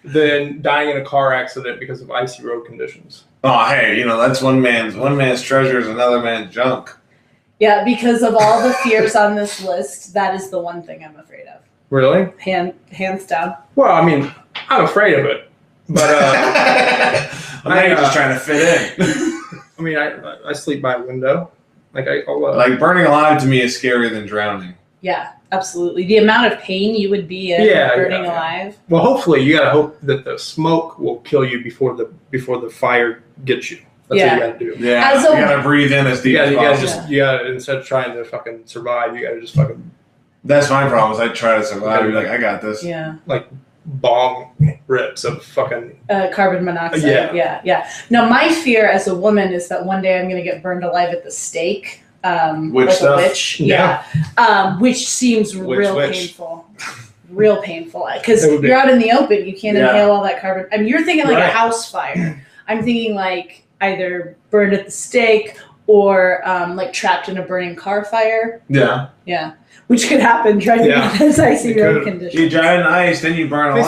than dying in a car accident because of icy road conditions. Oh, hey, that's one man's treasure is another man's junk. Yeah, because of all the fears on this list, that is the one thing I'm afraid of. Really? Hands down. Well, I mean, I'm afraid of it, but I'm just trying to fit in. I mean, I sleep by a window. I'll Like burning alive to me is scarier than drowning. Yeah, absolutely. The amount of pain you would be in burning alive. Well, hopefully, you gotta hope that the smoke will kill you before the fire gets you. That's what you gotta do. Yeah, you gotta breathe in as deep as possible. You gotta instead of trying to fucking survive, you gotta just fucking. That's my problem. Is I try to survive. You're like, I got this. Yeah. Like bong rips of fucking carbon monoxide. Yeah. No, my fear as a woman is that one day I'm gonna get burned alive at the stake. Witch like stuff? a witch. Yeah. Which seems real painful. Real painful because you're out in the open. You can't inhale all that carbon. I mean, you're thinking like a house fire. I'm thinking like either burned at the stake or like trapped in a burning car fire. Yeah. Yeah. Which could happen driving on this icy road conditions. You drive in ice, then you burn alive.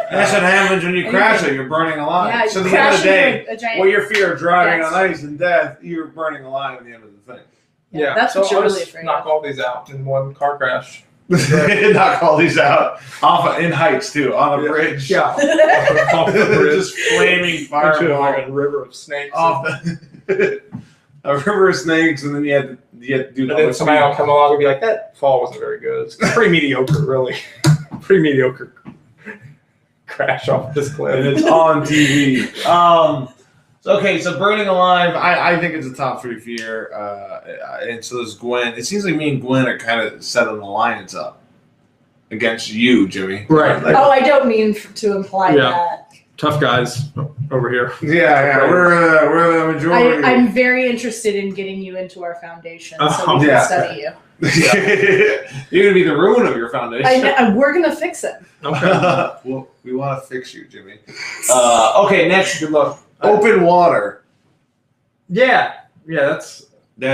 That's what happens when you crash it. You're burning alive. Yeah, so at the end of the day, your fear of driving on ice and death, you're burning alive at the end of the thing. Yeah, that's what you're really afraid of. Knock all these out in one car crash. Knock all these out in heights too, on a bridge. Yeah, off the bridge. Just flaming fireball. Like a river of snakes. A river of snakes, and then you have to do. And then somebody will come along and be like, "That fall wasn't very good. It's pretty mediocre, really. Pretty mediocre crash off this cliff." And it's on TV. So burning alive, I think it's a top 3 fear, and so does Gwen. It seems like me and Gwen are kind of set an alliance up against you, Jimmy. Right. I don't mean to imply that. Tough guys over here. Yeah, we're the majority. I'm very interested in getting you into our foundation so we can study you. You're gonna be the ruin of your foundation. We're gonna fix it. Okay. Well, we want to fix you, Jimmy. Okay, next. Good luck. Open water. Yeah, that's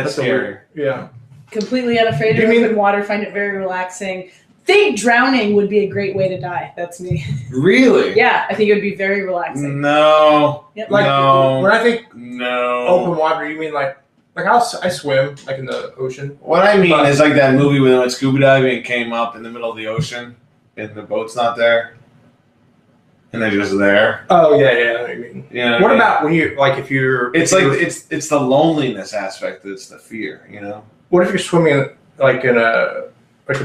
scary. Yeah. Completely unafraid of open water. Find it very relaxing. Think drowning would be a great way to die. That's me. Really? Yeah, I think it would be very relaxing. No. Yep. No. When I think no open water, you mean like I swim like in the ocean. What I mean is like that movie when they went scuba diving and came up in the middle of the ocean and the boat's not there. And they're just there. Oh yeah. I mean, What about when you if you're? It's it's the loneliness aspect that's the fear. What if you're swimming like in a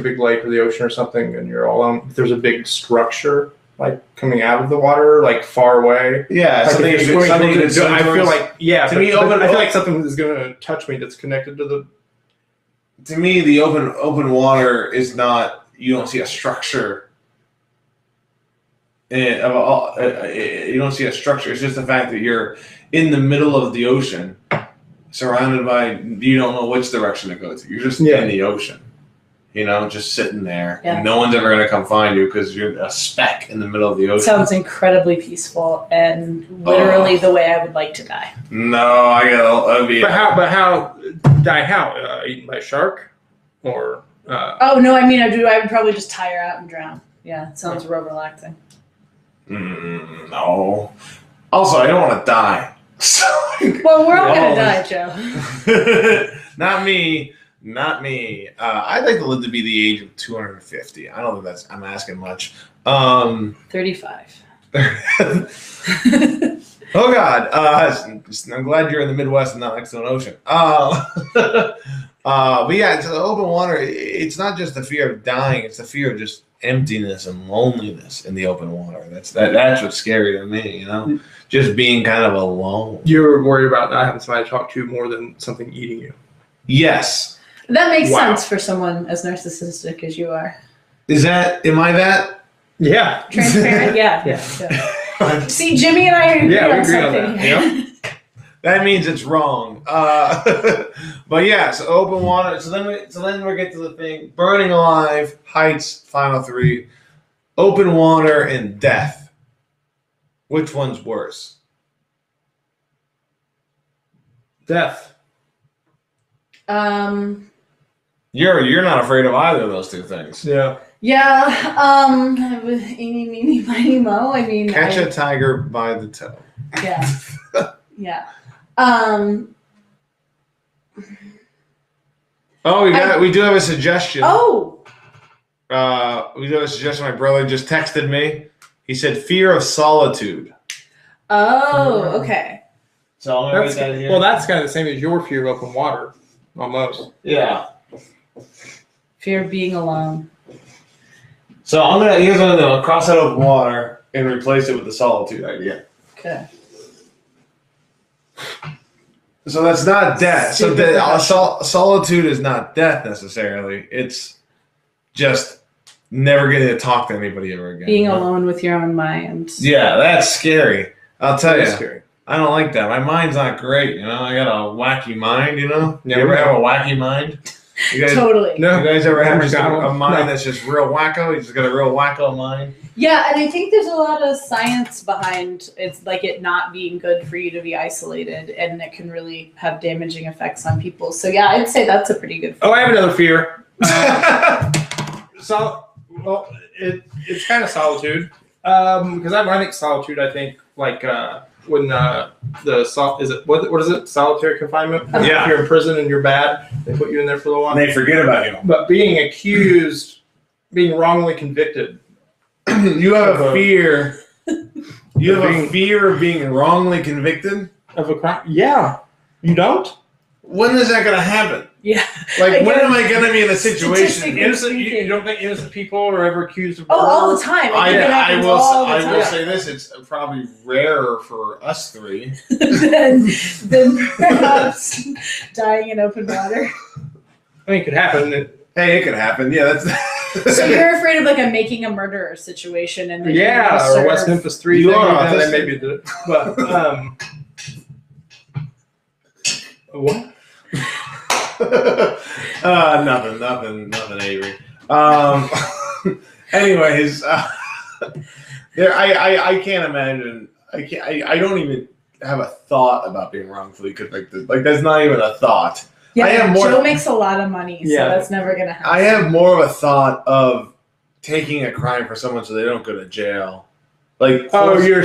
big lake or the ocean or something, and you're all alone? If there's a big structure coming out of the water, far away. Yeah, I feel like To me, I feel like something is going to touch me that's connected to the. To me, the open water is not. You don't see a structure. You don't see a structure. It's just the fact that you're in the middle of the ocean, surrounded by. You don't know which direction to go to. You're just in the ocean. Just sitting there. Yeah. And no one's ever going to come find you because you're a speck in the middle of the ocean. Sounds incredibly peaceful and literally the way I would like to die. No, But how die? How eaten by a shark, or? Oh no! I mean, I would probably just tire out and drown. Yeah, it sounds real relaxing. No. Also, I don't want to die. Well, we're all gonna die, Joe. Not me. I'd like to live to be the age of 250. I don't think I'm asking much. 35. Oh God. I'm glad you're in the Midwest and not next to an ocean. But yeah, so the open water, it's not just the fear of dying, it's the fear of just emptiness and loneliness in the open water. That's what's scary to me, Just being kind of alone. You're worried about not having somebody to talk to more than something eating you. Yes. That makes sense for someone as narcissistic as you are. Am I that? Yeah. Transparent? Yeah. See, Jimmy and I agree on we agree on something. that. Yeah. That means it's wrong. But yeah, so open water. So then we get to the thing: burning alive, heights, final three, open water, and death. Which one's worse? Death. You're not afraid of either of those two things. Yeah. Yeah. Eeny, meeny, miny, mo. I mean, Catch a tiger by the toe. Yeah. Yeah. Oh, we do have a suggestion. Oh. We do have a suggestion. My brother just texted me. He said fear of solitude. Oh, okay. So I'm gonna write that here. Well, that's kind of the same as your fear of open water, almost. Yeah. Fear of being alone. So here's what I'm gonna do. I'll cross out open water and replace it with the solitude idea. Okay. So that's not death. So solitude is not death necessarily. It's just never getting to talk to anybody ever again. Being alone with your own mind. Yeah, that's scary. I'll tell you. Scary. I don't like that. My mind's not great, you know. I got a wacky mind, you know. Yeah, you ever have a wacky mind? You guys, Totally. You guys ever have just No. a mind that's just real wacko? You just got a real wacko mind? Yeah, and I think there's a lot of science behind it's like it not being good for you to be isolated, and it can really have damaging effects on people. So yeah, I'd say that's a pretty good fear. Oh, I have another fear. It's kind of solitude. Because I think solitude. I think like when what is it? Solitary confinement. Yeah. If you're in prison and you're bad, they put you in there for a little while. They forget about you. But being accused, being wrongly convicted. You have a fear. You have a fear of being wrongly convicted Of a crime? Yeah. You don't? When is that going to happen? Yeah. Like, when am I going to be in a situation? Statistically- You don't think innocent people are ever accused of Oh, murder? all the time. I will will say this: it's probably rarer for us three. than perhaps dying in open water. I mean, it could happen. Hey, it could happen. Yeah, that's. So you're afraid of like a making a murderer situation, and then Yeah, or West Memphis 3 You thing. are They autistic. maybe did it. But, what? Nothing, Avery. Anyways, I can't imagine. I don't even have a thought about being wrongfully convicted. Like, that's not even a thought. Yeah, I have more- Joe makes a lot of money, so Yeah. that's never gonna happen. I have more of a thought of taking a crime for someone so they don't go to jail. Like, Oh, you're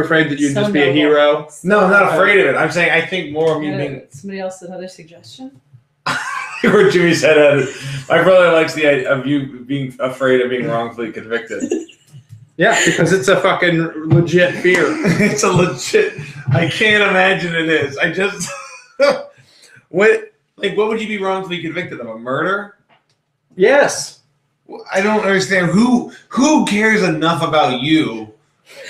afraid that you'd So just be a noble. hero? no, I'm not afraid of it. I'm saying I think more of me being. Somebody else another suggestion? Where Jimmy said, my brother likes the idea of you being afraid of being wrongfully convicted. Yeah, because it's a fucking legit fear. It's a legit. I can't imagine it is. I just. What would you be wrongfully convicted of? A murder? Yes. I don't understand. Who cares enough about you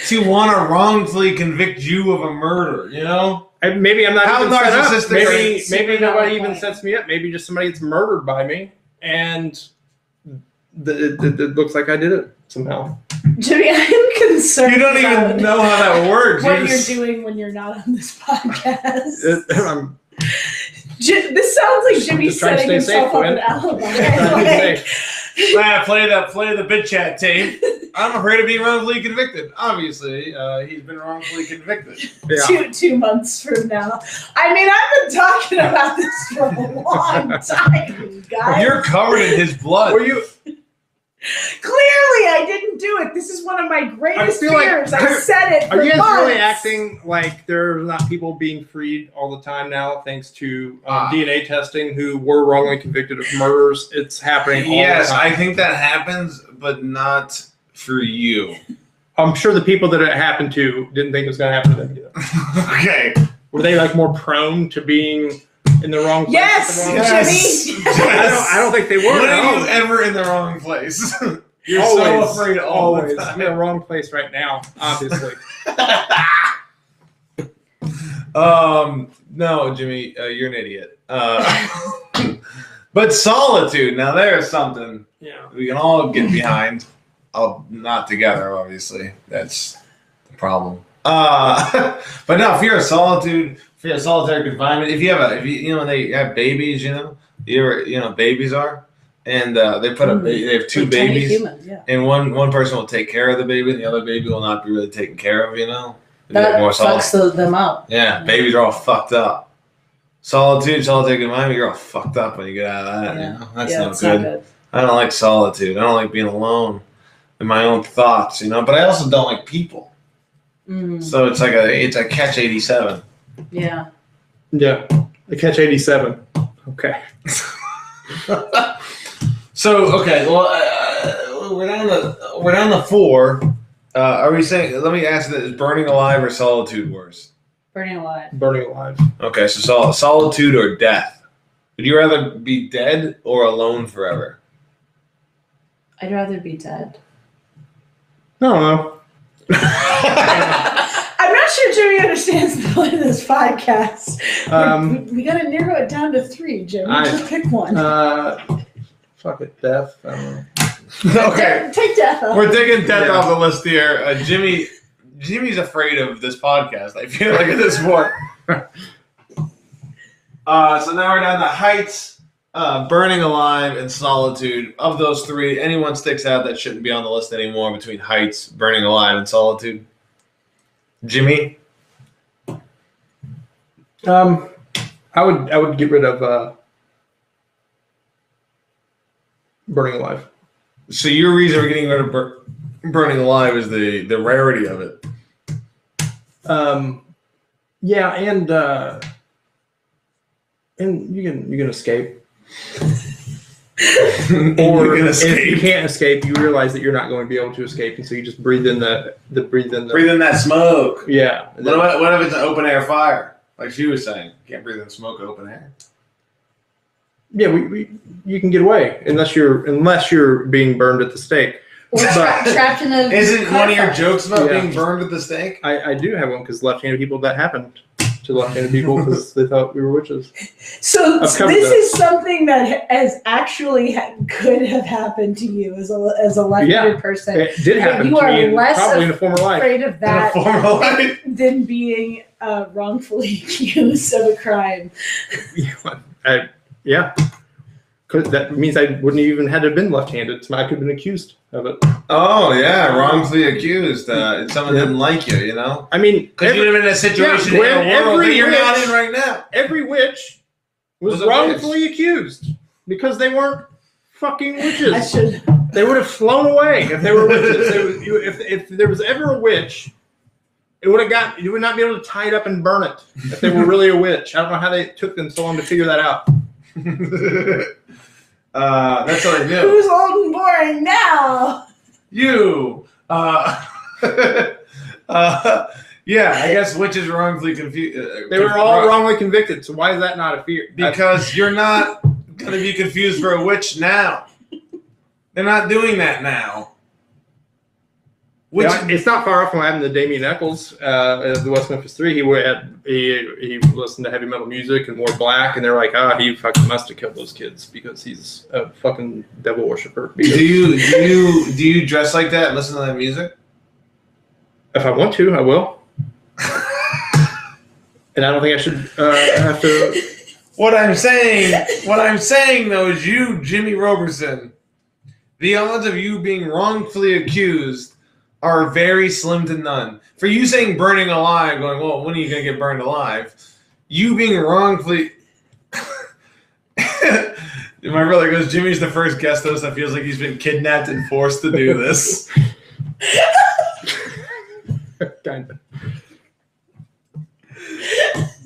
to want to wrongfully convict you of a murder? You know? Maybe I'm not How even set up. narcissistic are Maybe you? maybe Super nobody valid even point. sets me up. Maybe just somebody gets murdered by me, and it looks like I did it somehow. Jimmy, I'm concerned. You don't about even know how that works. what You you're just- doing when you're not on this podcast. I'm This sounds like Jimmy just trying to setting stay himself safe, up Gwen. an alibi. trying to be Like, safe. Play the bit chat tape. I'm afraid of being wrongfully convicted. Obviously, he's been wrongfully convicted. Yeah. 2 months from now. I mean, I've been talking about this for a long time, guys. You're covered in his blood. Were you? Clearly, I didn't do it. This is one of my greatest feel like- fears. I said it for Are you guys months. really acting like there's not people being freed all the time now, thanks to DNA testing, who were wrongly convicted of murders? It's happening all Yes, the time. I think that happens, but not for you. I'm sure the people that it happened to didn't think it was going to happen to them either. Okay. Were they like more prone to being in the wrong place? Yes, at the wrong Yes. Jimmy. I don't think they were. When are you No. ever in the wrong place? You're Always, so afraid all the always. time. I'm in the wrong place right now, obviously. No, Jimmy, you're an idiot. But solitude, now there's something Yeah. we can all get behind. Not together, obviously. That's problem. But no, fear of solitude, fear of solitary confinement. If they have babies, babies are, and they put they have two babies, humans, and one person will take care of the baby, and the other baby will not be really taken care of. That fucks them up. Yeah, babies are all fucked up. Solitude, solitary confinement, you're all fucked up when you get out of that. That's not good. I don't like solitude. I don't like being alone in my own thoughts. But I also don't like people. So it's a catch-87. Yeah. Yeah. A catch-87. Okay. So well, we're down to 4. Are we saying? Let me ask this: is burning alive or solitude worse? Burning alive. Burning alive. Okay, so solitude or death? Would you rather be dead or alone forever? I'd rather be dead. I don't know. I'm not sure Jimmy understands the point of this podcast. We got to narrow it down to 3, Jimmy. Just pick one. Fuck it, death. I don't know. Okay. Take death off. We're taking death off the list here. Jimmy's afraid of this podcast, I feel like, at this point. So now we're down to heights, burning alive, and solitude. Of those 3, anyone sticks out that shouldn't be on the list anymore between heights, burning alive, and solitude? Jimmy? I would get rid of burning alive. So your reason for getting rid of burning alive is the rarity of it. Yeah, and you can escape. Or if you can't escape, you realize that you're not going to be able to escape, and so you just breathe in breathe in that smoke. Yeah. What if it's an open air fire? Like she was saying, you can't breathe in smoke in open air. Yeah, you can get away unless you're being burned at the stake. Or trapped in a. Isn't one of your jokes about being burned at the stake? I do have one because left-handed people, that happened to left-handed people because they thought we were witches. So this is something that could have happened to you as a left-handed person. It did happen to me probably in a former life. Afraid of that than being wrongfully accused of a crime. Yeah. That means I wouldn't even had to have been left-handed. I could have been accused of it. Oh, yeah. Wrongfully accused. Someone didn't like you, I mean, because you've been in a situation in a world that you're not in right now. Every witch was wrongfully accused because they weren't fucking witches. They would have flown away if they were witches. If there was ever a witch, you would not be able to tie it up and burn it if they were really a witch. I don't know how they took them so long to figure that out. That's what I knew. Who's old and boring now? You. Yeah, I guess witches were wrongfully confused. They were all wrongly convicted. So why is that not a fear? Because you're not going to be confused for a witch now. They're not doing that now. It's not far off from what happened to Damien Eccles at the West Memphis 3. He listened to heavy metal music and wore black, and they're like, he fucking must have killed those kids because he's a fucking devil worshiper. Do you dress like that and listen to that music? If I want to, I will. And I don't think I should have to. What I'm saying though is you, Jimmy Roberson, the odds of you being wrongfully accused are very slim to none. For you saying burning alive, going, well, when are you going to get burned alive? You being wrongfully... My brother goes, Jimmy's the first guest host that feels like he's been kidnapped and forced to do this. Kind of.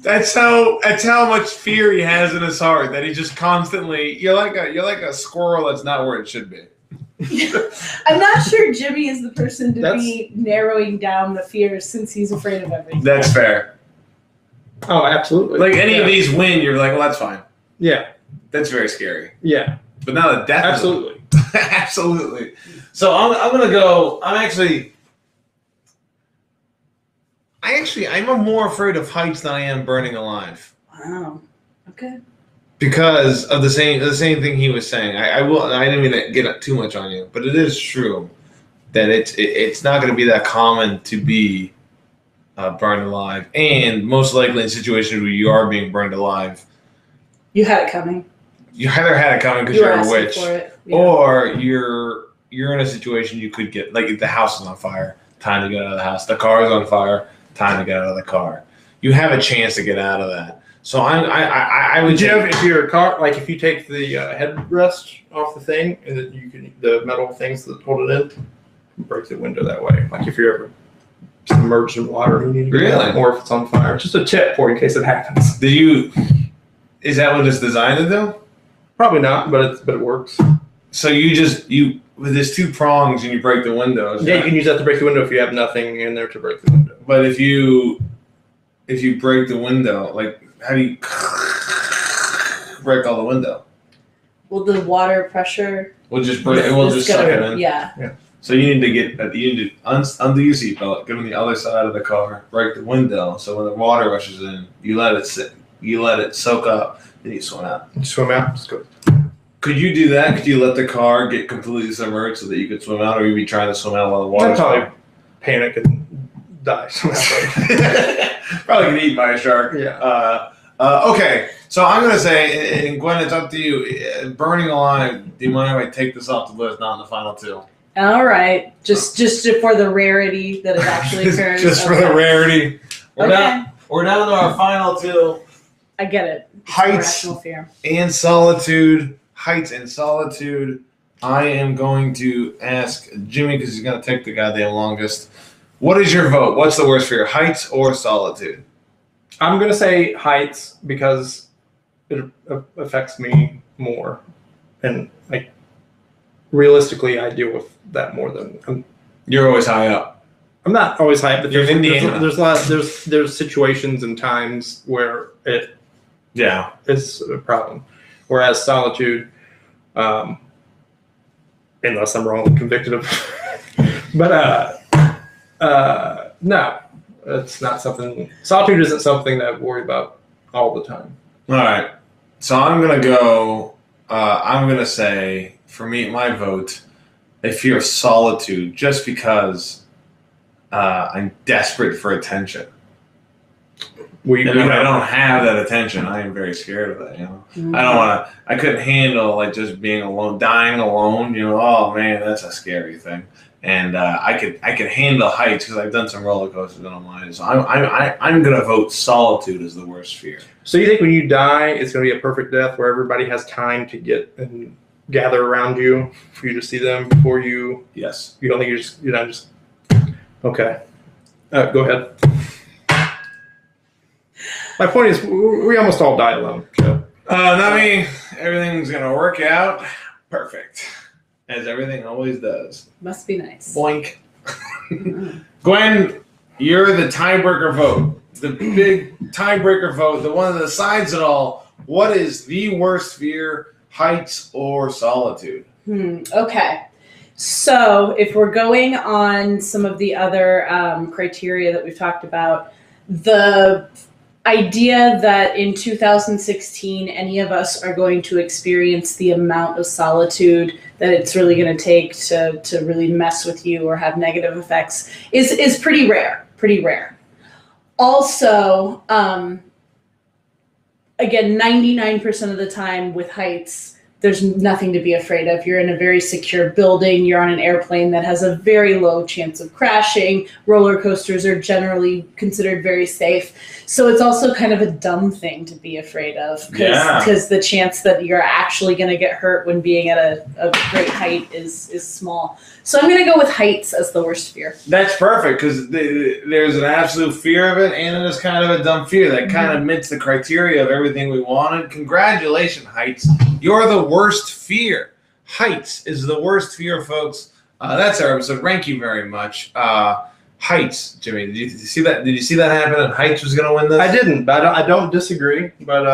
That's how much fear he has in his heart, that he just constantly... You're like a squirrel that's not where it should be. I'm not sure Jimmy is the person to be narrowing down the fears since he's afraid of everything. That's fair. Oh, absolutely. Like any of these win, you're like, well, that's fine. Yeah. That's very scary. Yeah. But now the death. Absolutely. Absolutely. So I'm going to go. I'm more afraid of heights than I am burning alive. Wow. Okay. Because of the same thing he was saying. I didn't mean to get too much on you, but it is true that it's not going to be that common to be burned alive, and most likely in situations where you are being burned alive, You had it coming. you either had it coming because You were you're a asking witch, for it. Yeah. or you're in a situation you could get, like the house is on fire, time to get out of the house. The car is on fire, time to get out of the car. You have a chance to get out of that. So I would. If your car, like if you take the headrest off the thing and then you can the metal things that hold it in, break the window that way. Like if you're ever submerged in water, you need to get out, or if it's on fire. Just a tip for you in case it happens. Is that what it's designed to do? Probably not, but it works. So with there's two prongs and you break the windows. Yeah, you can use that to break the window if you have nothing in there to break the window. But if you break the window, like how do you break all the window? Well, the water pressure. We'll just break. We'll just suck it in. Yeah. So you need to undo your seatbelt, get on the other side of the car, break the window. So when the water rushes in, you let it sit. You let it soak up, then you swim out. Swim out. Just go. Could you do that? Could you let the car get completely submerged so that you could swim out, or you'd be trying to swim out while the water's probably panic and die. Probably get eaten by a shark. Yeah. Okay, so I'm going to say, and Gwen, it's up to you. Burning alive, do you mind if I take this off the list, not in the final two? All right. Just for the rarity that it actually occurs. Just for the rarity. We're Okay. down to our final two. I get it. It's Heights irrational fear. and solitude. Heights and solitude. I am going to ask Jimmy, because he's going to take the goddamn longest. What is your vote? What's the worst fear, heights or solitude? I'm going to say heights because it affects me more. And like realistically, I deal with that more than You're always high up. I'm not always high up, but You're in Indiana. there's situations and times where it is a problem. Whereas solitude, unless I'm wrongly convicted of, but no, it's not something. Solitude isn't something that I worry about all the time. All right, so I'm gonna go. I'm gonna say for me, my vote, a fear of solitude, just because I'm desperate for attention. And if I don't have that attention, I am very scared of that. You know, Mm-hmm. I don't want to. I couldn't handle like just being alone, dying alone. You know, oh man, that's a scary thing. And I could handle heights because I've done some roller coasters on mine. So I'm gonna vote solitude as the worst fear. So you think when you die, it's going to be a perfect death where everybody has time to get and gather around you for you to see them before you? Yes. You don't think you're not just okay? Go ahead. My point is, we almost all die alone. So. Not me. Everything's gonna work out perfect, as everything always does. Must be nice. Boink. Gwen, you're the tiebreaker vote. The big tiebreaker vote, the one that decides it all. What is the worst fear, heights or solitude? Okay. So if we're going on some of the other criteria that we've talked about, the idea that in 2016 any of us are going to experience the amount of solitude that it's really going to take to really mess with you or have negative effects is pretty rare. Also, again, 99% of the time with heights, there's nothing to be afraid of. You're in a very secure building. You're on an airplane that has a very low chance of crashing. Roller coasters are generally considered very safe. So it's also kind of a dumb thing to be afraid of because the chance that you're actually going to get hurt when being at a great height is small. So I'm going to go with heights as the worst fear. That's perfect because there's an absolute fear of it, and it is kind of a dumb fear that kind of meets the criteria of everything we wanted. Congratulations, heights. You're the worst fear. Heights is the worst fear, folks. That's our episode. Thank you very much. Heights, Jimmy. Did you see that? Did you see that happen? And Heights was going to win this. I didn't, but I don't disagree. But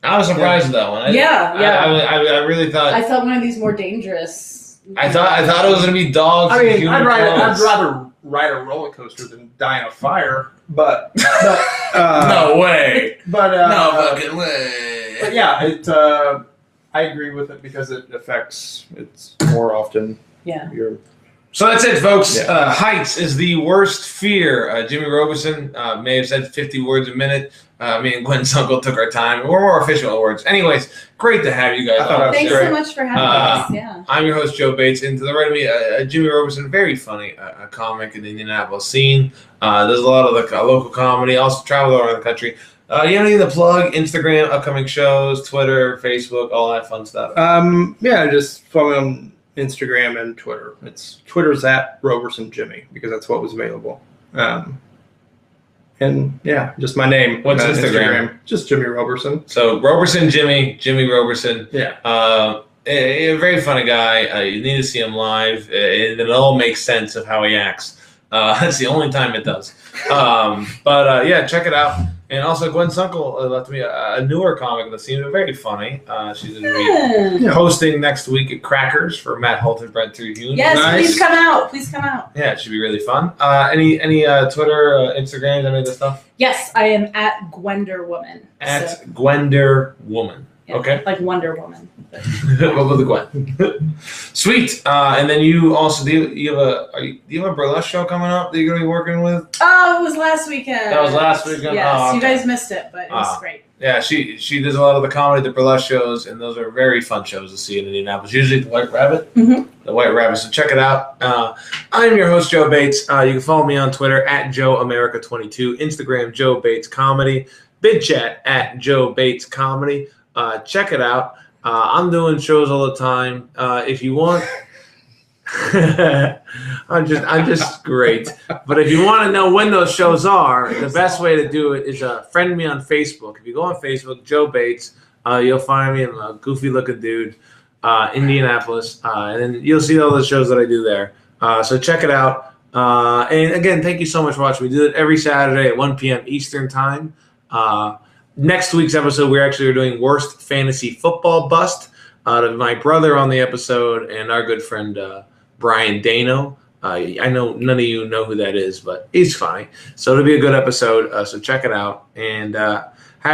I was surprised with that one. I really thought. I thought one of these more dangerous. I thought it was going to be dogs. I mean, I'd rather ride a roller coaster than die in a fire. But no way. But no fucking way. But yeah, I agree with it because it affects. It's more often. Yeah. Your So that's it, folks. Yeah. Heights is the worst fear. Jimmy Roberson may have said 50 words a minute. Me and Gwen Sunkel took our time. We're more efficient with words. Anyways, great to have you guys on. Thanks so much for having us. Yeah. I'm your host, Joe Bates, and to the right of me, Jimmy Roberson, very funny, a comic in the Indianapolis scene. Does a lot of local comedy, also travels around the country. You have anything to plug? Instagram, upcoming shows, Twitter, Facebook, all that fun stuff. Yeah, just follow me on Instagram and Twitter. Twitter's at Roberson Jimmy because that's what was available. And yeah, just my name. What's Instagram? Just Jimmy Roberson. So Roberson Jimmy Roberson. Yeah. A very funny guy. You need to see him live. It all makes sense of how he acts. That's the only time it does. But yeah, check it out. And also, Gwen Sunkel left me a newer comic that seemed very funny. She's going to be hosting next week at Crackers for Matt Holt and Brent Terhune. Yes, nice. Please come out. Please come out. Yeah, it should be really fun. Any Twitter, Instagram, any of this stuff? Yes, I am at Gwender Woman. At Gwender Woman. Yeah, okay. Like Wonder Woman. What with the Gwen? Sweet. And then you also do you have a burlesque show coming up that you're gonna be working with? Oh, it was last weekend. That was last weekend. Yes, okay. You guys missed it, but it was great. Yeah, she does a lot of the comedy, the burlesque shows, and those are very fun shows to see in Indianapolis. Usually the White Rabbit. Mm-hmm. The White Rabbit. So check it out. I'm your host, Joe Bates. You can follow me on Twitter at JoeAmerica22, Instagram Joe Bates Comedy, BidChat at Joe Bates Comedy. Check it out. I'm doing shows all the time. If you want, I'm just great. But if you want to know when those shows are, the best way to do it is friend me on Facebook. If you go on Facebook, Joe Bates, you'll find me. I'm a goofy-looking dude, Indianapolis, and then you'll see all the shows that I do there. So check it out. And again, thank you so much for watching. We do it every Saturday at 1 p.m. Eastern Time. Next week's episode, we're actually doing Worst Fantasy Football Bust. My brother on the episode and our good friend Brian Dano. I know none of you know who that is, but he's funny. So it'll be a good episode. So check it out. And have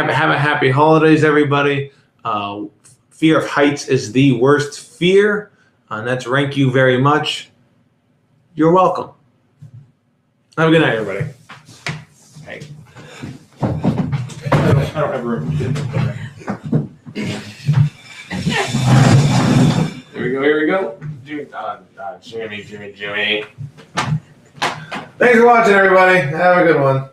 a happy holidays, everybody. Fear of heights is the worst fear. And that's rank you very much. You're welcome. Have a good night, everybody. Hey. I don't have room. Here we go. Jimmy. Thanks for watching, everybody. Have a good one.